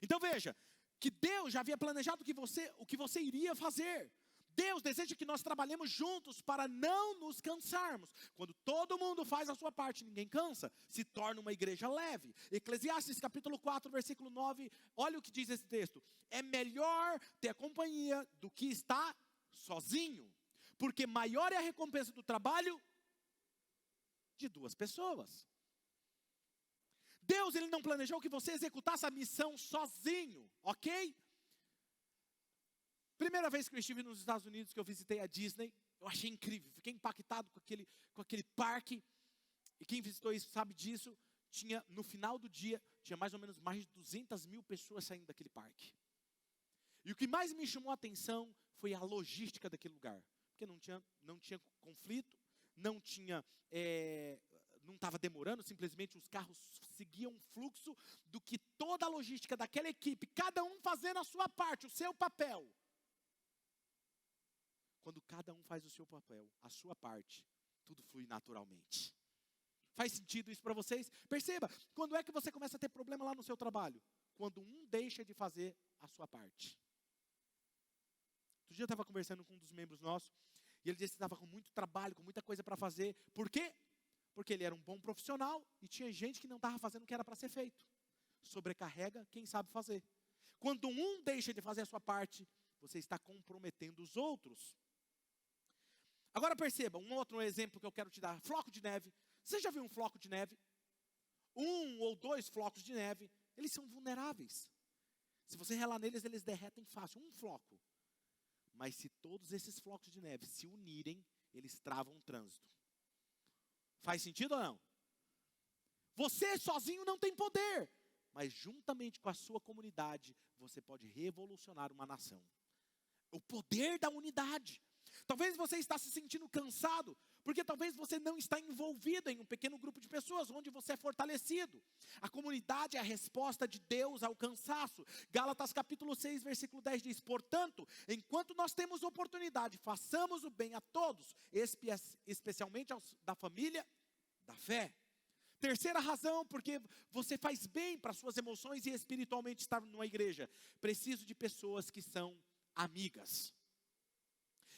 Então veja, que Deus já havia planejado o que você iria fazer. Deus deseja que nós trabalhemos juntos para não nos cansarmos. Quando todo mundo faz a sua parte, ninguém cansa, se torna uma igreja leve. Eclesiastes capítulo 4, versículo 9, olha o que diz esse texto. É melhor ter companhia do que estar sozinho, porque maior é a recompensa do trabalho de duas pessoas. Deus, Ele não planejou que você executasse a missão sozinho, ok? Primeira vez que eu estive nos Estados Unidos, que eu visitei a Disney, eu achei incrível, fiquei impactado com aquele parque, e quem visitou isso sabe disso, no final do dia, tinha mais ou menos mais de 200 mil pessoas saindo daquele parque. E o que mais me chamou a atenção foi a logística daquele lugar, porque não tinha conflito, não estava demorando, simplesmente os carros seguiam um fluxo do que toda a logística daquela equipe, cada um fazendo a sua parte, o seu papel. Quando cada um faz o seu papel, a sua parte, tudo flui naturalmente. Faz sentido isso para vocês? Perceba, quando é que você começa a ter problema lá no seu trabalho? Quando um deixa de fazer a sua parte. Outro dia eu estava conversando com um dos membros nossos, e ele disse que estava com muito trabalho, com muita coisa para fazer. Por quê? Porque ele era um bom profissional, e tinha gente que não estava fazendo o que era para ser feito. Sobrecarrega quem sabe fazer. Quando um deixa de fazer a sua parte, você está comprometendo os outros. Agora perceba, um outro exemplo que eu quero te dar, floco de neve. Você já viu um floco de neve? 1 ou 2 flocos de neve, eles são vulneráveis. Se você relar neles, eles derretem fácil, um floco. Mas se todos esses flocos de neve se unirem, eles travam o trânsito. Faz sentido ou não? Você sozinho não tem poder, mas juntamente com a sua comunidade, você pode revolucionar uma nação. O poder da unidade. Talvez você está se sentindo cansado, porque talvez você não está envolvido em um pequeno grupo de pessoas, onde você é fortalecido. A comunidade é a resposta de Deus ao cansaço. Gálatas capítulo 6, versículo 10 diz, portanto, enquanto nós temos oportunidade, façamos o bem a todos, especialmente aos da família da fé. Terceira razão, porque você faz bem para suas emoções e espiritualmente estar numa igreja. Preciso de pessoas que são amigas.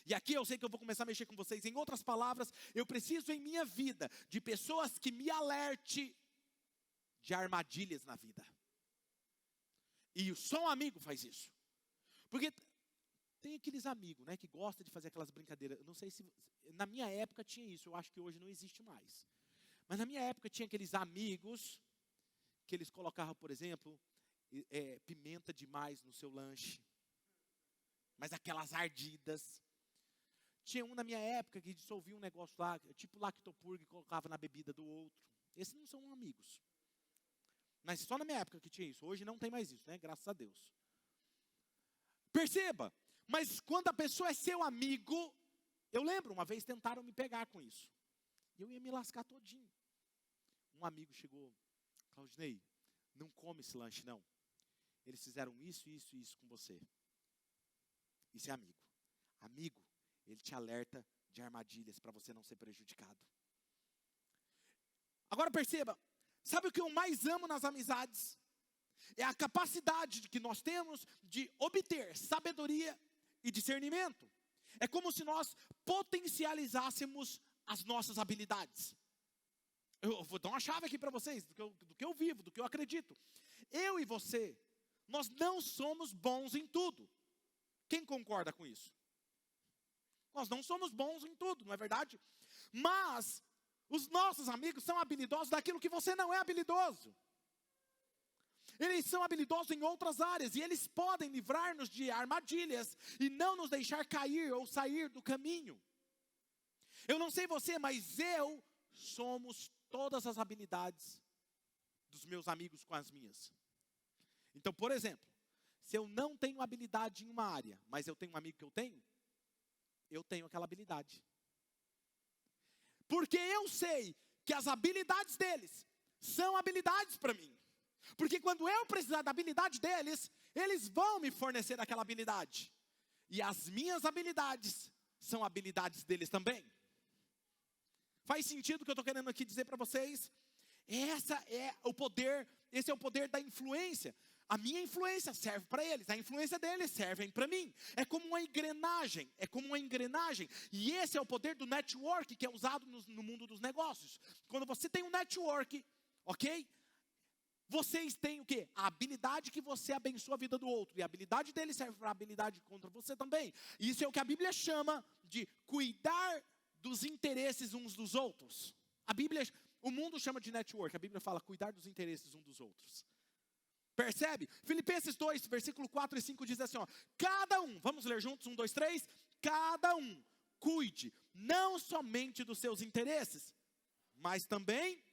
E aqui eu sei que eu vou começar a mexer com vocês. Em outras palavras, eu preciso em minha vida de pessoas que me alerte de armadilhas na vida. E só um amigo faz isso. Porque tem aqueles amigos, né, que gostam de fazer aquelas brincadeiras. Eu não sei se na minha época tinha isso, eu acho que hoje não existe mais. Mas na minha época tinha aqueles amigos que eles colocavam, por exemplo, pimenta demais no seu lanche. Mas aquelas ardidas. Tinha um na minha época que dissolvia um negócio lá, tipo lactopurga, e colocava na bebida do outro. Esses não são amigos. Mas só na minha época que tinha isso. Hoje não tem mais isso, né? Graças a Deus. Perceba, mas quando a pessoa é seu amigo, eu lembro, uma vez tentaram me pegar com isso. E eu ia me lascar todinho. Um amigo chegou, Claudinei, não come esse lanche não. Eles fizeram isso, isso e isso com você. Isso é amigo. Amigo, ele te alerta de armadilhas para você não ser prejudicado. Agora perceba, sabe o que eu mais amo nas amizades? É a capacidade que nós temos de obter sabedoria e discernimento. É como se nós potencializássemos as nossas habilidades. Eu vou dar uma chave aqui para vocês, do que eu vivo, do que eu acredito. Eu e você, nós não somos bons em tudo. Quem concorda com isso? Nós não somos bons em tudo, não é verdade? Mas os nossos amigos são habilidosos daquilo que você não é habilidoso. Eles são habilidosos em outras áreas e eles podem livrar-nos de armadilhas e não nos deixar cair ou sair do caminho. Eu não sei você, mas eu somos todas as habilidades dos meus amigos com as minhas. Então, por exemplo, se eu não tenho habilidade em uma área, mas eu tenho um amigo que eu tenho aquela habilidade. Porque eu sei que as habilidades deles são habilidades para mim. Porque quando eu precisar da habilidade deles, eles vão me fornecer aquela habilidade. E as minhas habilidades são habilidades deles também. Faz sentido o que eu estou querendo aqui dizer para vocês? Esse é o poder da influência. A minha influência serve para eles, a influência deles serve para mim. É como uma engrenagem, E esse é o poder do network que é usado no mundo dos negócios. Quando você tem um network, ok? Vocês têm o quê? A habilidade que você abençoa a vida do outro. E a habilidade dele serve para a habilidade contra você também. Isso é o que a Bíblia chama de cuidar dos interesses uns dos outros. O mundo chama de network. A Bíblia fala cuidar dos interesses uns dos outros. Percebe? Filipenses 2, versículo 4 e 5 diz assim, ó. Cada um, vamos ler juntos, 1, 2, 3. Cada um cuide não somente dos seus interesses, mas também...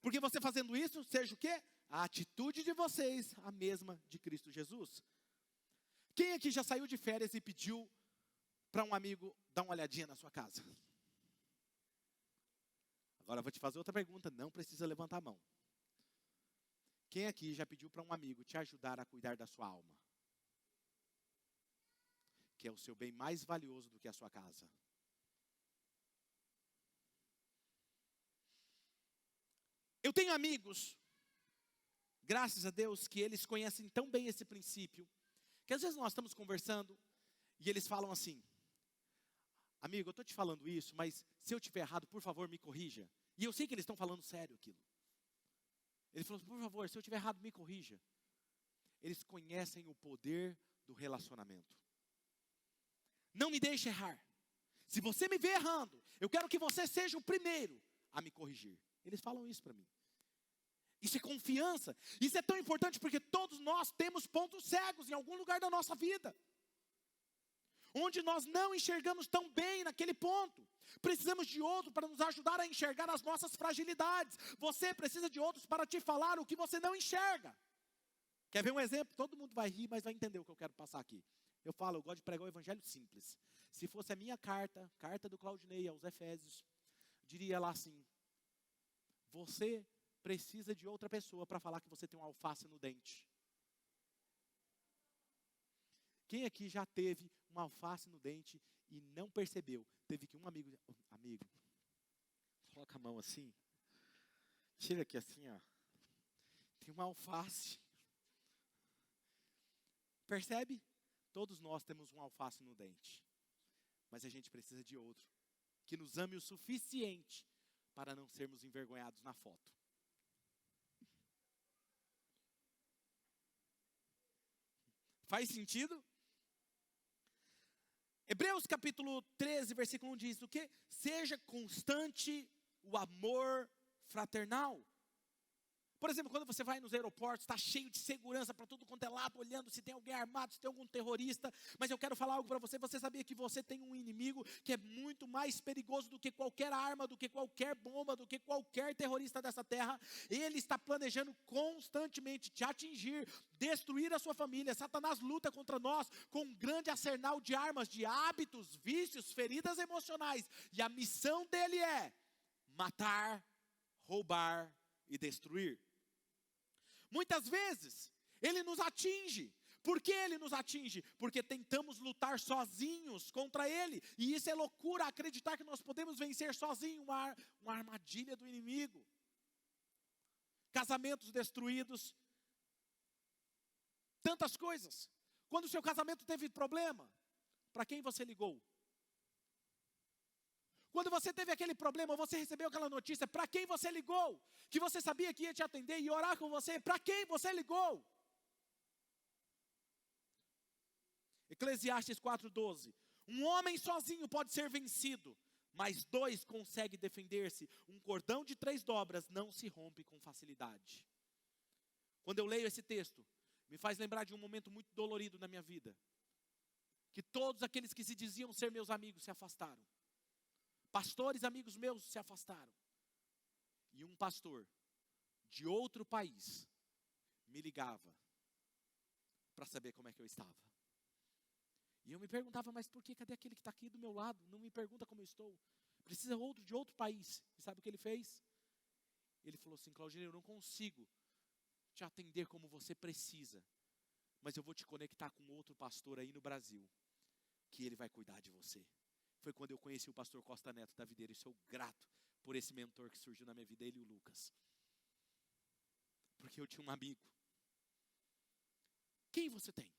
Porque você fazendo isso, seja o quê? A atitude de vocês, a mesma de Cristo Jesus. Quem aqui já saiu de férias e pediu para um amigo dar uma olhadinha na sua casa? Agora eu vou te fazer outra pergunta, não precisa levantar a mão. Quem aqui já pediu para um amigo te ajudar a cuidar da sua alma? Que é o seu bem mais valioso do que a sua casa. Eu tenho amigos, graças a Deus, que eles conhecem tão bem esse princípio, que às vezes nós estamos conversando e eles falam assim, amigo, eu estou te falando isso, mas se eu estiver errado, por favor, me corrija. E eu sei que eles estão falando sério aquilo. Ele falou, por favor, se eu estiver errado, me corrija. Eles conhecem o poder do relacionamento. Não me deixe errar. Se você me vê errando, eu quero que você seja o primeiro a me corrigir. Eles falam isso para mim. Isso é confiança. Isso é tão importante porque todos nós temos pontos cegos em algum lugar da nossa vida. Onde nós não enxergamos tão bem naquele ponto. Precisamos de outro para nos ajudar a enxergar as nossas fragilidades. Você precisa de outros para te falar o que você não enxerga. Quer ver um exemplo? Todo mundo vai rir, mas vai entender o que eu quero passar aqui. Eu gosto de pregar o evangelho simples. Se fosse a minha carta do Claudinei aos Efésios, diria lá assim, você precisa de outra pessoa para falar que você tem um alface no dente. Quem aqui já teve uma alface no dente e não percebeu? Teve que um amigo, coloca a mão assim, tira aqui assim, ó. Tem uma alface. Percebe? Todos nós temos um alface no dente. Mas a gente precisa de outro, que nos ame o suficiente para não sermos envergonhados na foto. Faz sentido? Hebreus capítulo 13, versículo 1 diz o quê? Seja constante o amor fraternal. Por exemplo, quando você vai nos aeroportos, está cheio de segurança para tudo quanto é lado, olhando se tem alguém armado, se tem algum terrorista. Mas eu quero falar algo para você. Você sabia que você tem um inimigo que é muito mais perigoso do que qualquer arma, do que qualquer bomba, do que qualquer terrorista dessa terra? Ele está planejando constantemente te atingir, destruir a sua família. Satanás luta contra nós com um grande arsenal de armas, de hábitos, vícios, feridas emocionais. E a missão dele é matar, roubar e destruir. Muitas vezes, ele nos atinge. Por que ele nos atinge? Porque tentamos lutar sozinhos contra ele. E isso é loucura, acreditar que nós podemos vencer sozinhos uma armadilha do inimigo. Casamentos destruídos. Tantas coisas. Quando o seu casamento teve problema, para quem você ligou? Quando você teve aquele problema, você recebeu aquela notícia, para quem você ligou? Que você sabia que ia te atender e orar com você, para quem você ligou? Eclesiastes 4:12. Um homem sozinho pode ser vencido, mas dois conseguem defender-se. Um cordão de 3 dobras não se rompe com facilidade. Quando eu leio esse texto, me faz lembrar de um momento muito dolorido na minha vida. Que todos aqueles que se diziam ser meus amigos se afastaram. Pastores amigos meus se afastaram. E um pastor de outro país me ligava para saber como é que eu estava. E eu me perguntava, mas por que? Cadê aquele que está aqui do meu lado? Não me pergunta como eu estou. precisa de outro país. E sabe o que ele fez? Ele falou assim: Claudinei, eu não consigo te atender como você precisa, mas eu vou te conectar com outro pastor aí no Brasil, que ele vai cuidar de você. Foi quando eu conheci o pastor Costa Neto da Videira, e sou grato por esse mentor que surgiu na minha vida, ele e o Lucas. Porque eu tinha um amigo. Quem você tem?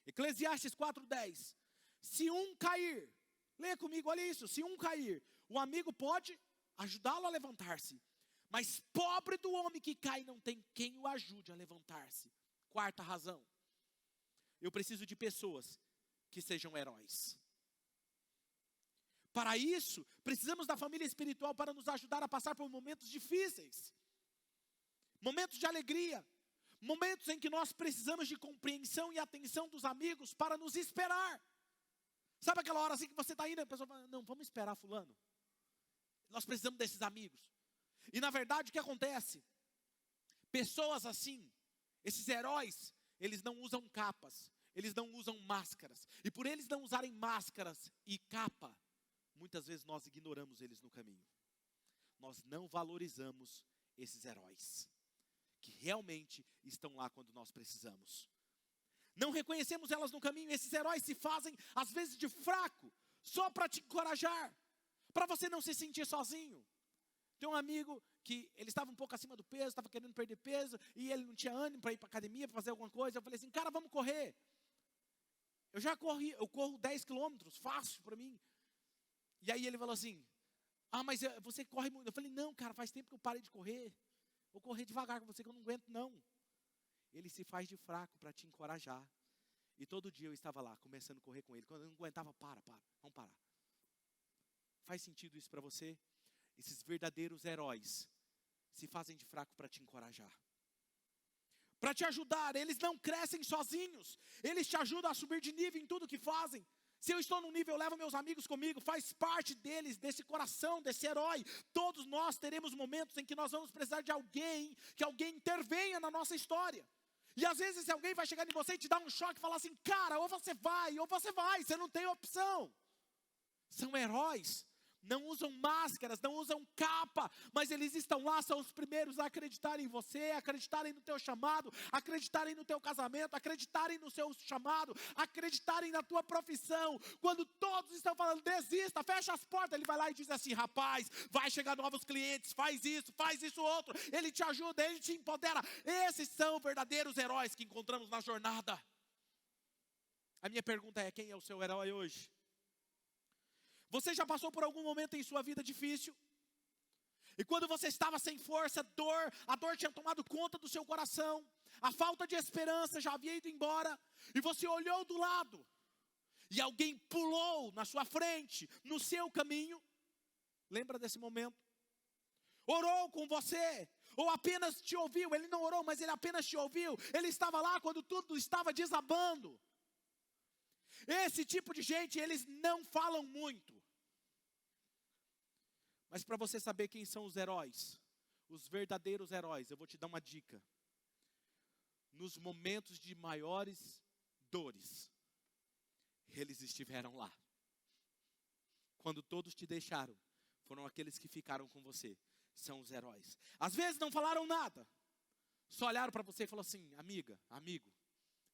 Eclesiastes 4:10. Se um cair, leia comigo, olha isso. Se um cair, o amigo pode ajudá-lo a levantar-se. Mas pobre do homem que cai, não tem quem o ajude a levantar-se. Quarta razão. Eu preciso de pessoas que sejam heróis. Para isso, precisamos da família espiritual para nos ajudar a passar por momentos difíceis. Momentos de alegria. Momentos em que nós precisamos de compreensão e atenção dos amigos para nos esperar. Sabe aquela hora assim que você está indo e a pessoa fala: não, vamos esperar fulano. Nós precisamos desses amigos. E na verdade o que acontece? Pessoas assim, esses heróis, eles não usam capas, eles não usam máscaras. E por eles não usarem máscaras e capa, muitas vezes nós ignoramos eles no caminho. Nós não valorizamos esses heróis, que realmente estão lá quando nós precisamos. Não reconhecemos elas no caminho. Esses heróis se fazem às vezes de fraco, só para te encorajar, para você não se sentir sozinho. Tem um amigo que ele estava um pouco acima do peso, estava querendo perder peso, e ele não tinha ânimo para ir para a academia, para fazer alguma coisa. Eu falei assim: cara, vamos correr. Eu já corri, eu corro 10 quilômetros, fácil para mim. E aí ele falou assim: ah, mas você corre muito. Eu falei: não, cara, faz tempo que eu parei de correr. Vou correr devagar com você que eu não aguento não. Ele se faz de fraco para te encorajar. E todo dia eu estava lá, começando a correr com ele. Quando eu não aguentava, vamos parar. Faz sentido isso para você? Esses verdadeiros heróis se fazem de fraco para te encorajar, para te ajudar. Eles não crescem sozinhos. Eles te ajudam a subir de nível em tudo que fazem. Se eu estou num nível, eu levo meus amigos comigo. Faz parte deles, desse coração, desse herói. Todos nós teremos momentos em que nós vamos precisar de alguém, que alguém intervenha na nossa história. E às vezes esse alguém vai chegar em você e te dar um choque e falar assim: cara, ou você vai, você não tem opção. São heróis. Não usam máscaras, não usam capa, mas eles estão lá, são os primeiros a acreditarem em você, acreditarem no teu chamado, acreditarem no teu casamento, acreditarem no seu chamado, acreditarem na tua profissão. Quando todos estão falando: desista, fecha as portas, ele vai lá e diz assim: rapaz, vai chegar novos clientes, faz isso outro. Ele te ajuda, ele te empodera. Esses são verdadeiros heróis que encontramos na jornada. A minha pergunta é: quem é o seu herói hoje? Você já passou por algum momento em sua vida difícil? E quando você estava sem força, a dor tinha tomado conta do seu coração, a falta de esperança já havia ido embora, e você olhou do lado, e alguém pulou na sua frente, no seu caminho. Lembra desse momento? Orou com você, ou apenas te ouviu. Ele não orou, mas ele apenas te ouviu. Ele estava lá quando tudo estava desabando. Esse tipo de gente, eles não falam muito. Mas para você saber quem são os heróis, os verdadeiros heróis, eu vou te dar uma dica. Nos momentos de maiores dores, eles estiveram lá. Quando todos te deixaram, foram aqueles que ficaram com você. São os heróis. Às vezes não falaram nada, só olharam para você e falaram assim: amiga, amigo,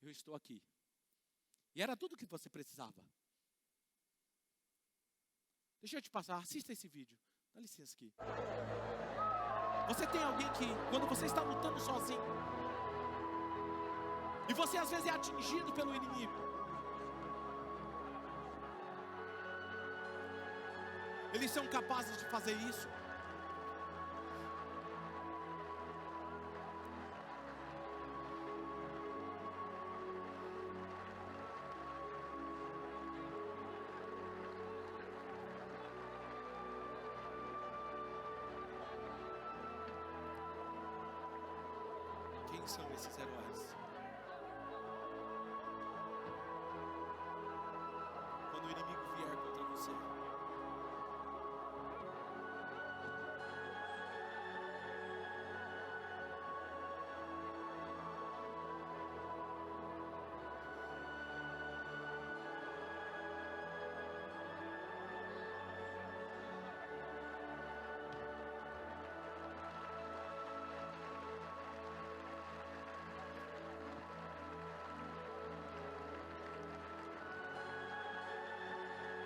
eu estou aqui. E era tudo o que você precisava. Deixa eu te passar, assista esse vídeo. Dá licença aqui. Você tem alguém que, quando você está lutando sozinho, e você às vezes é atingido pelo inimigo, eles são capazes de fazer isso. Quem são esses heróis? Quando o inimigo vier contra você,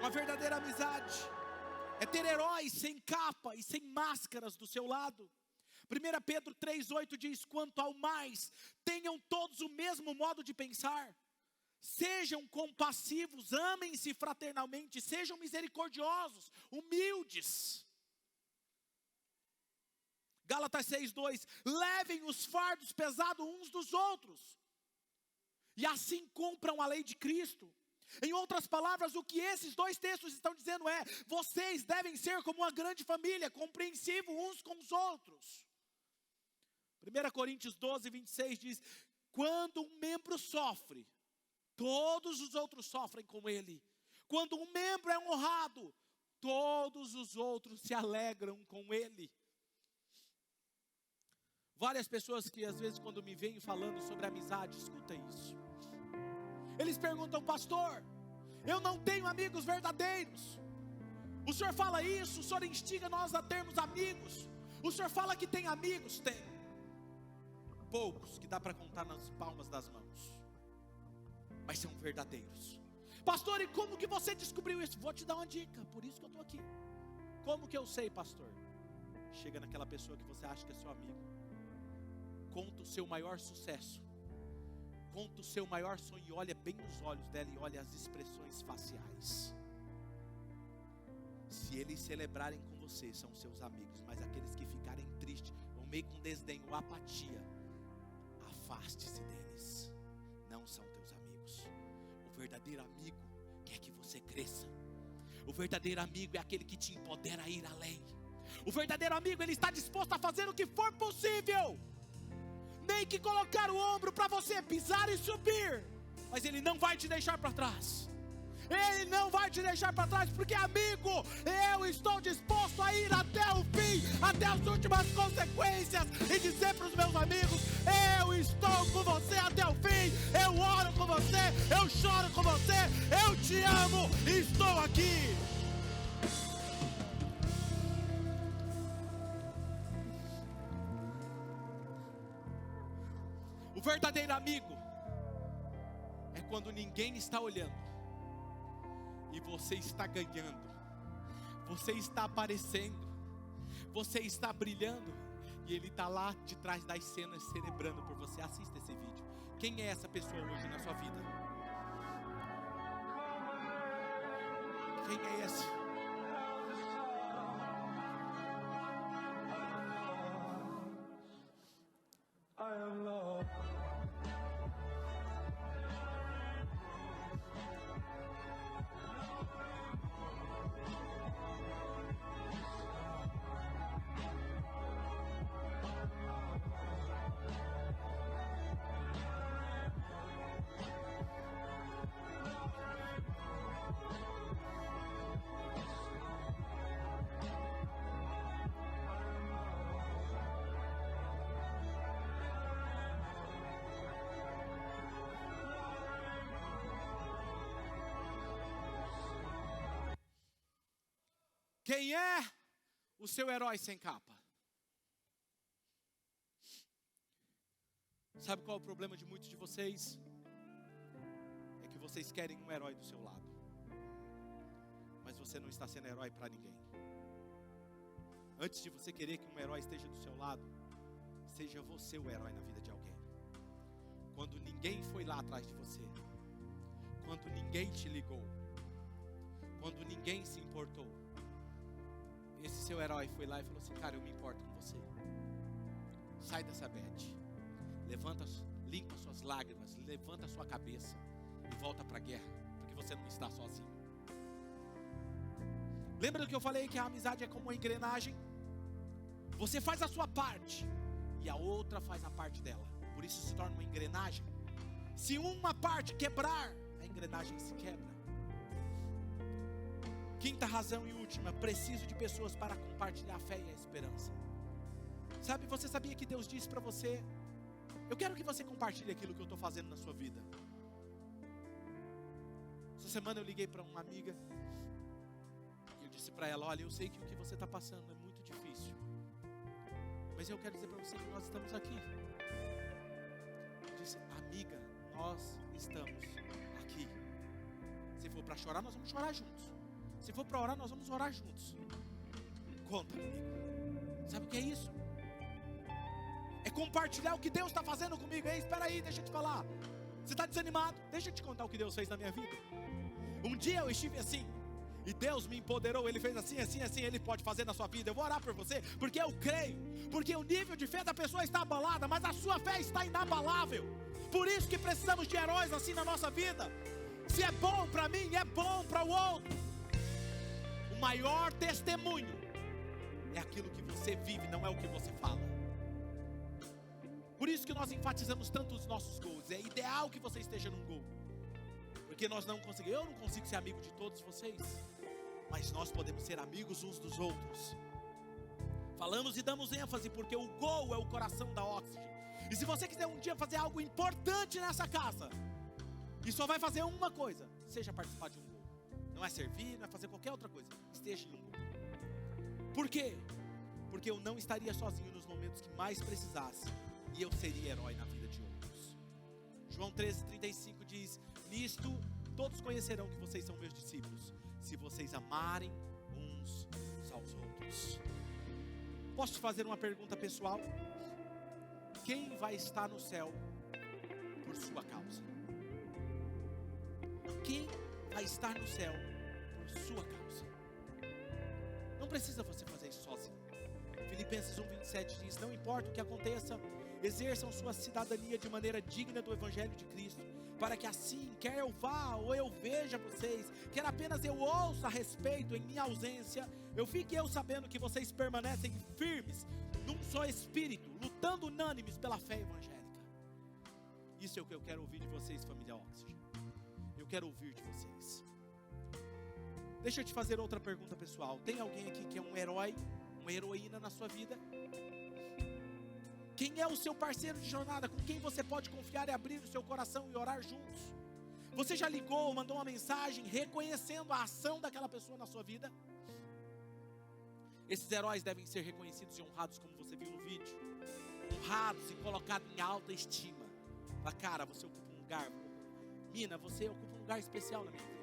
Uma verdadeira amizade é ter heróis sem capa e sem máscaras do seu lado. 1 Pedro 3,8 diz: quanto ao mais, tenham todos o mesmo modo de pensar. Sejam compassivos, amem-se fraternalmente, sejam misericordiosos, humildes. Gálatas 6,2: levem os fardos pesados uns dos outros, e assim cumpram a lei de Cristo. Em outras palavras, o que esses dois textos estão dizendo é: vocês devem ser como uma grande família, compreensivos uns com os outros. 1 Coríntios 12:26 diz: quando um membro sofre, todos os outros sofrem com ele. Quando um membro é honrado, todos os outros se alegram com ele. Várias pessoas que às vezes quando me veem falando sobre amizade, escuta isso. Eles perguntam: pastor, eu não tenho amigos verdadeiros. O senhor fala isso, o senhor instiga nós a termos amigos. O senhor fala que tem amigos? Tem. Poucos, que dá para contar nas palmas das mãos, mas são verdadeiros. Pastor, e como que você descobriu isso? Vou te dar uma dica, por isso que eu estou aqui. Como que eu sei, pastor? Chega naquela pessoa que você acha que é seu amigo, conta o seu maior sucesso, conta o seu maior sonho, e olha bem nos olhos dela e olha as expressões faciais. Se eles celebrarem com você, são seus amigos, mas aqueles que ficarem tristes, ou meio com desdém ou apatia, afaste-se deles, não são teus amigos. O verdadeiro amigo quer que você cresça. O verdadeiro amigo é aquele que te empodera a ir além. O verdadeiro amigo, ele está disposto a fazer o que for possível, nem que colocar o ombro para você pisar e subir, mas ele não vai te deixar para trás. Ele não vai te deixar para trás, porque amigo, eu estou disposto a ir até o fim, até as últimas consequências, e dizer para os meus amigos: eu estou com você até o fim, eu oro com você, eu choro com você, eu te amo e estou aqui. O verdadeiro amigo é quando ninguém está olhando e você está ganhando, você está aparecendo, você está brilhando, e ele está lá de trás das cenas celebrando por você. Assista esse vídeo. Quem é essa pessoa hoje na sua vida? Quem é esse? I am love. Quem é o seu herói sem capa? Sabe qual é o problema de muitos de vocês? É que vocês querem um herói do seu lado, mas você não está sendo herói para ninguém. Antes de você querer que um herói esteja do seu lado, seja você o herói na vida de alguém. Quando ninguém foi lá atrás de você, quando ninguém te ligou, quando ninguém se importou, esse seu herói foi lá e falou assim: cara, eu me importo com você. Sai dessa bad, levanta, limpa suas lágrimas, levanta a sua cabeça e volta para a guerra, porque você não está sozinho. Lembra do que eu falei, que a amizade é como uma engrenagem? Você faz a sua parte e a outra faz a parte dela, por isso se torna uma engrenagem. Se uma parte quebrar, a engrenagem se quebra. Quinta razão e última: preciso de pessoas para compartilhar a fé e a esperança. Sabe, você sabia que Deus disse para você: eu quero que você compartilhe aquilo que eu estou fazendo na sua vida. Essa semana eu liguei para uma amiga e eu disse para ela: olha, eu sei que o que você está passando é muito difícil, mas eu quero dizer para você que nós estamos aqui. Eu disse: amiga, nós estamos aqui. Se for para chorar, nós vamos chorar juntos. Se for para orar, nós vamos orar juntos. Conta comigo. Sabe o que é isso? É compartilhar o que Deus está fazendo comigo. Ei, espera aí, deixa eu te falar. Você está desanimado? Deixa eu te contar o que Deus fez na minha vida. Um dia eu estive assim, e Deus me empoderou. Ele fez assim, assim, assim. Ele pode fazer na sua vida. Eu vou orar por você, porque eu creio. Porque o nível de fé da pessoa está abalada, mas a sua fé está inabalável. Por isso que precisamos de heróis assim na nossa vida. Se é bom para mim, é bom para o outro. O maior testemunho é aquilo que você vive, não é o que você fala. Por isso que nós enfatizamos tanto os nossos gols. É ideal que você esteja num gol, porque eu não consigo ser amigo de todos vocês, mas nós podemos ser amigos uns dos outros. Falamos e damos ênfase, porque o gol é o coração da Oxygen. E se você quiser um dia fazer algo importante nessa casa, e só vai fazer uma coisa, seja participar de um gol. Não é servir, não é fazer qualquer outra coisa, esteja em um gol. Por quê? Porque eu não estaria sozinho nos momentos que mais precisasse, e eu seria herói na vida de outros. João 13:35 diz: nisto todos conhecerão que vocês são meus discípulos, se vocês amarem uns aos outros. Posso te fazer uma pergunta pessoal? Quem vai estar no céu por sua causa? Quem vai estar no céu por sua causa? Não precisa você fazer isso sozinho. Filipenses 1:27 diz: não importa o que aconteça, exerçam sua cidadania de maneira digna do Evangelho de Cristo, para que assim, quer eu vá ou eu veja vocês, quer apenas eu ouça a respeito em minha ausência, eu fique eu sabendo que vocês permanecem firmes num só espírito, lutando unânimes pela fé evangélica. Isso é o que eu quero ouvir de vocês, família Oxygen. Eu quero ouvir de vocês. Deixa eu te fazer outra pergunta pessoal. Tem alguém aqui que é um herói, uma heroína na sua vida? Quem é o seu parceiro de jornada, com quem você pode confiar e abrir o seu coração e orar juntos? Você já ligou, mandou uma mensagem reconhecendo a ação daquela pessoa na sua vida? Esses heróis devem ser reconhecidos e honrados, como você viu no vídeo. Honrados e colocados em alta estima. Fala, cara, você ocupa um lugar. Mina, você ocupa um lugar especial na minha vida.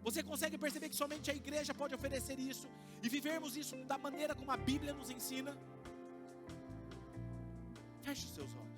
Você consegue perceber que somente a igreja pode oferecer isso e vivermos isso da maneira como a Bíblia nos ensina? Feche os seus olhos.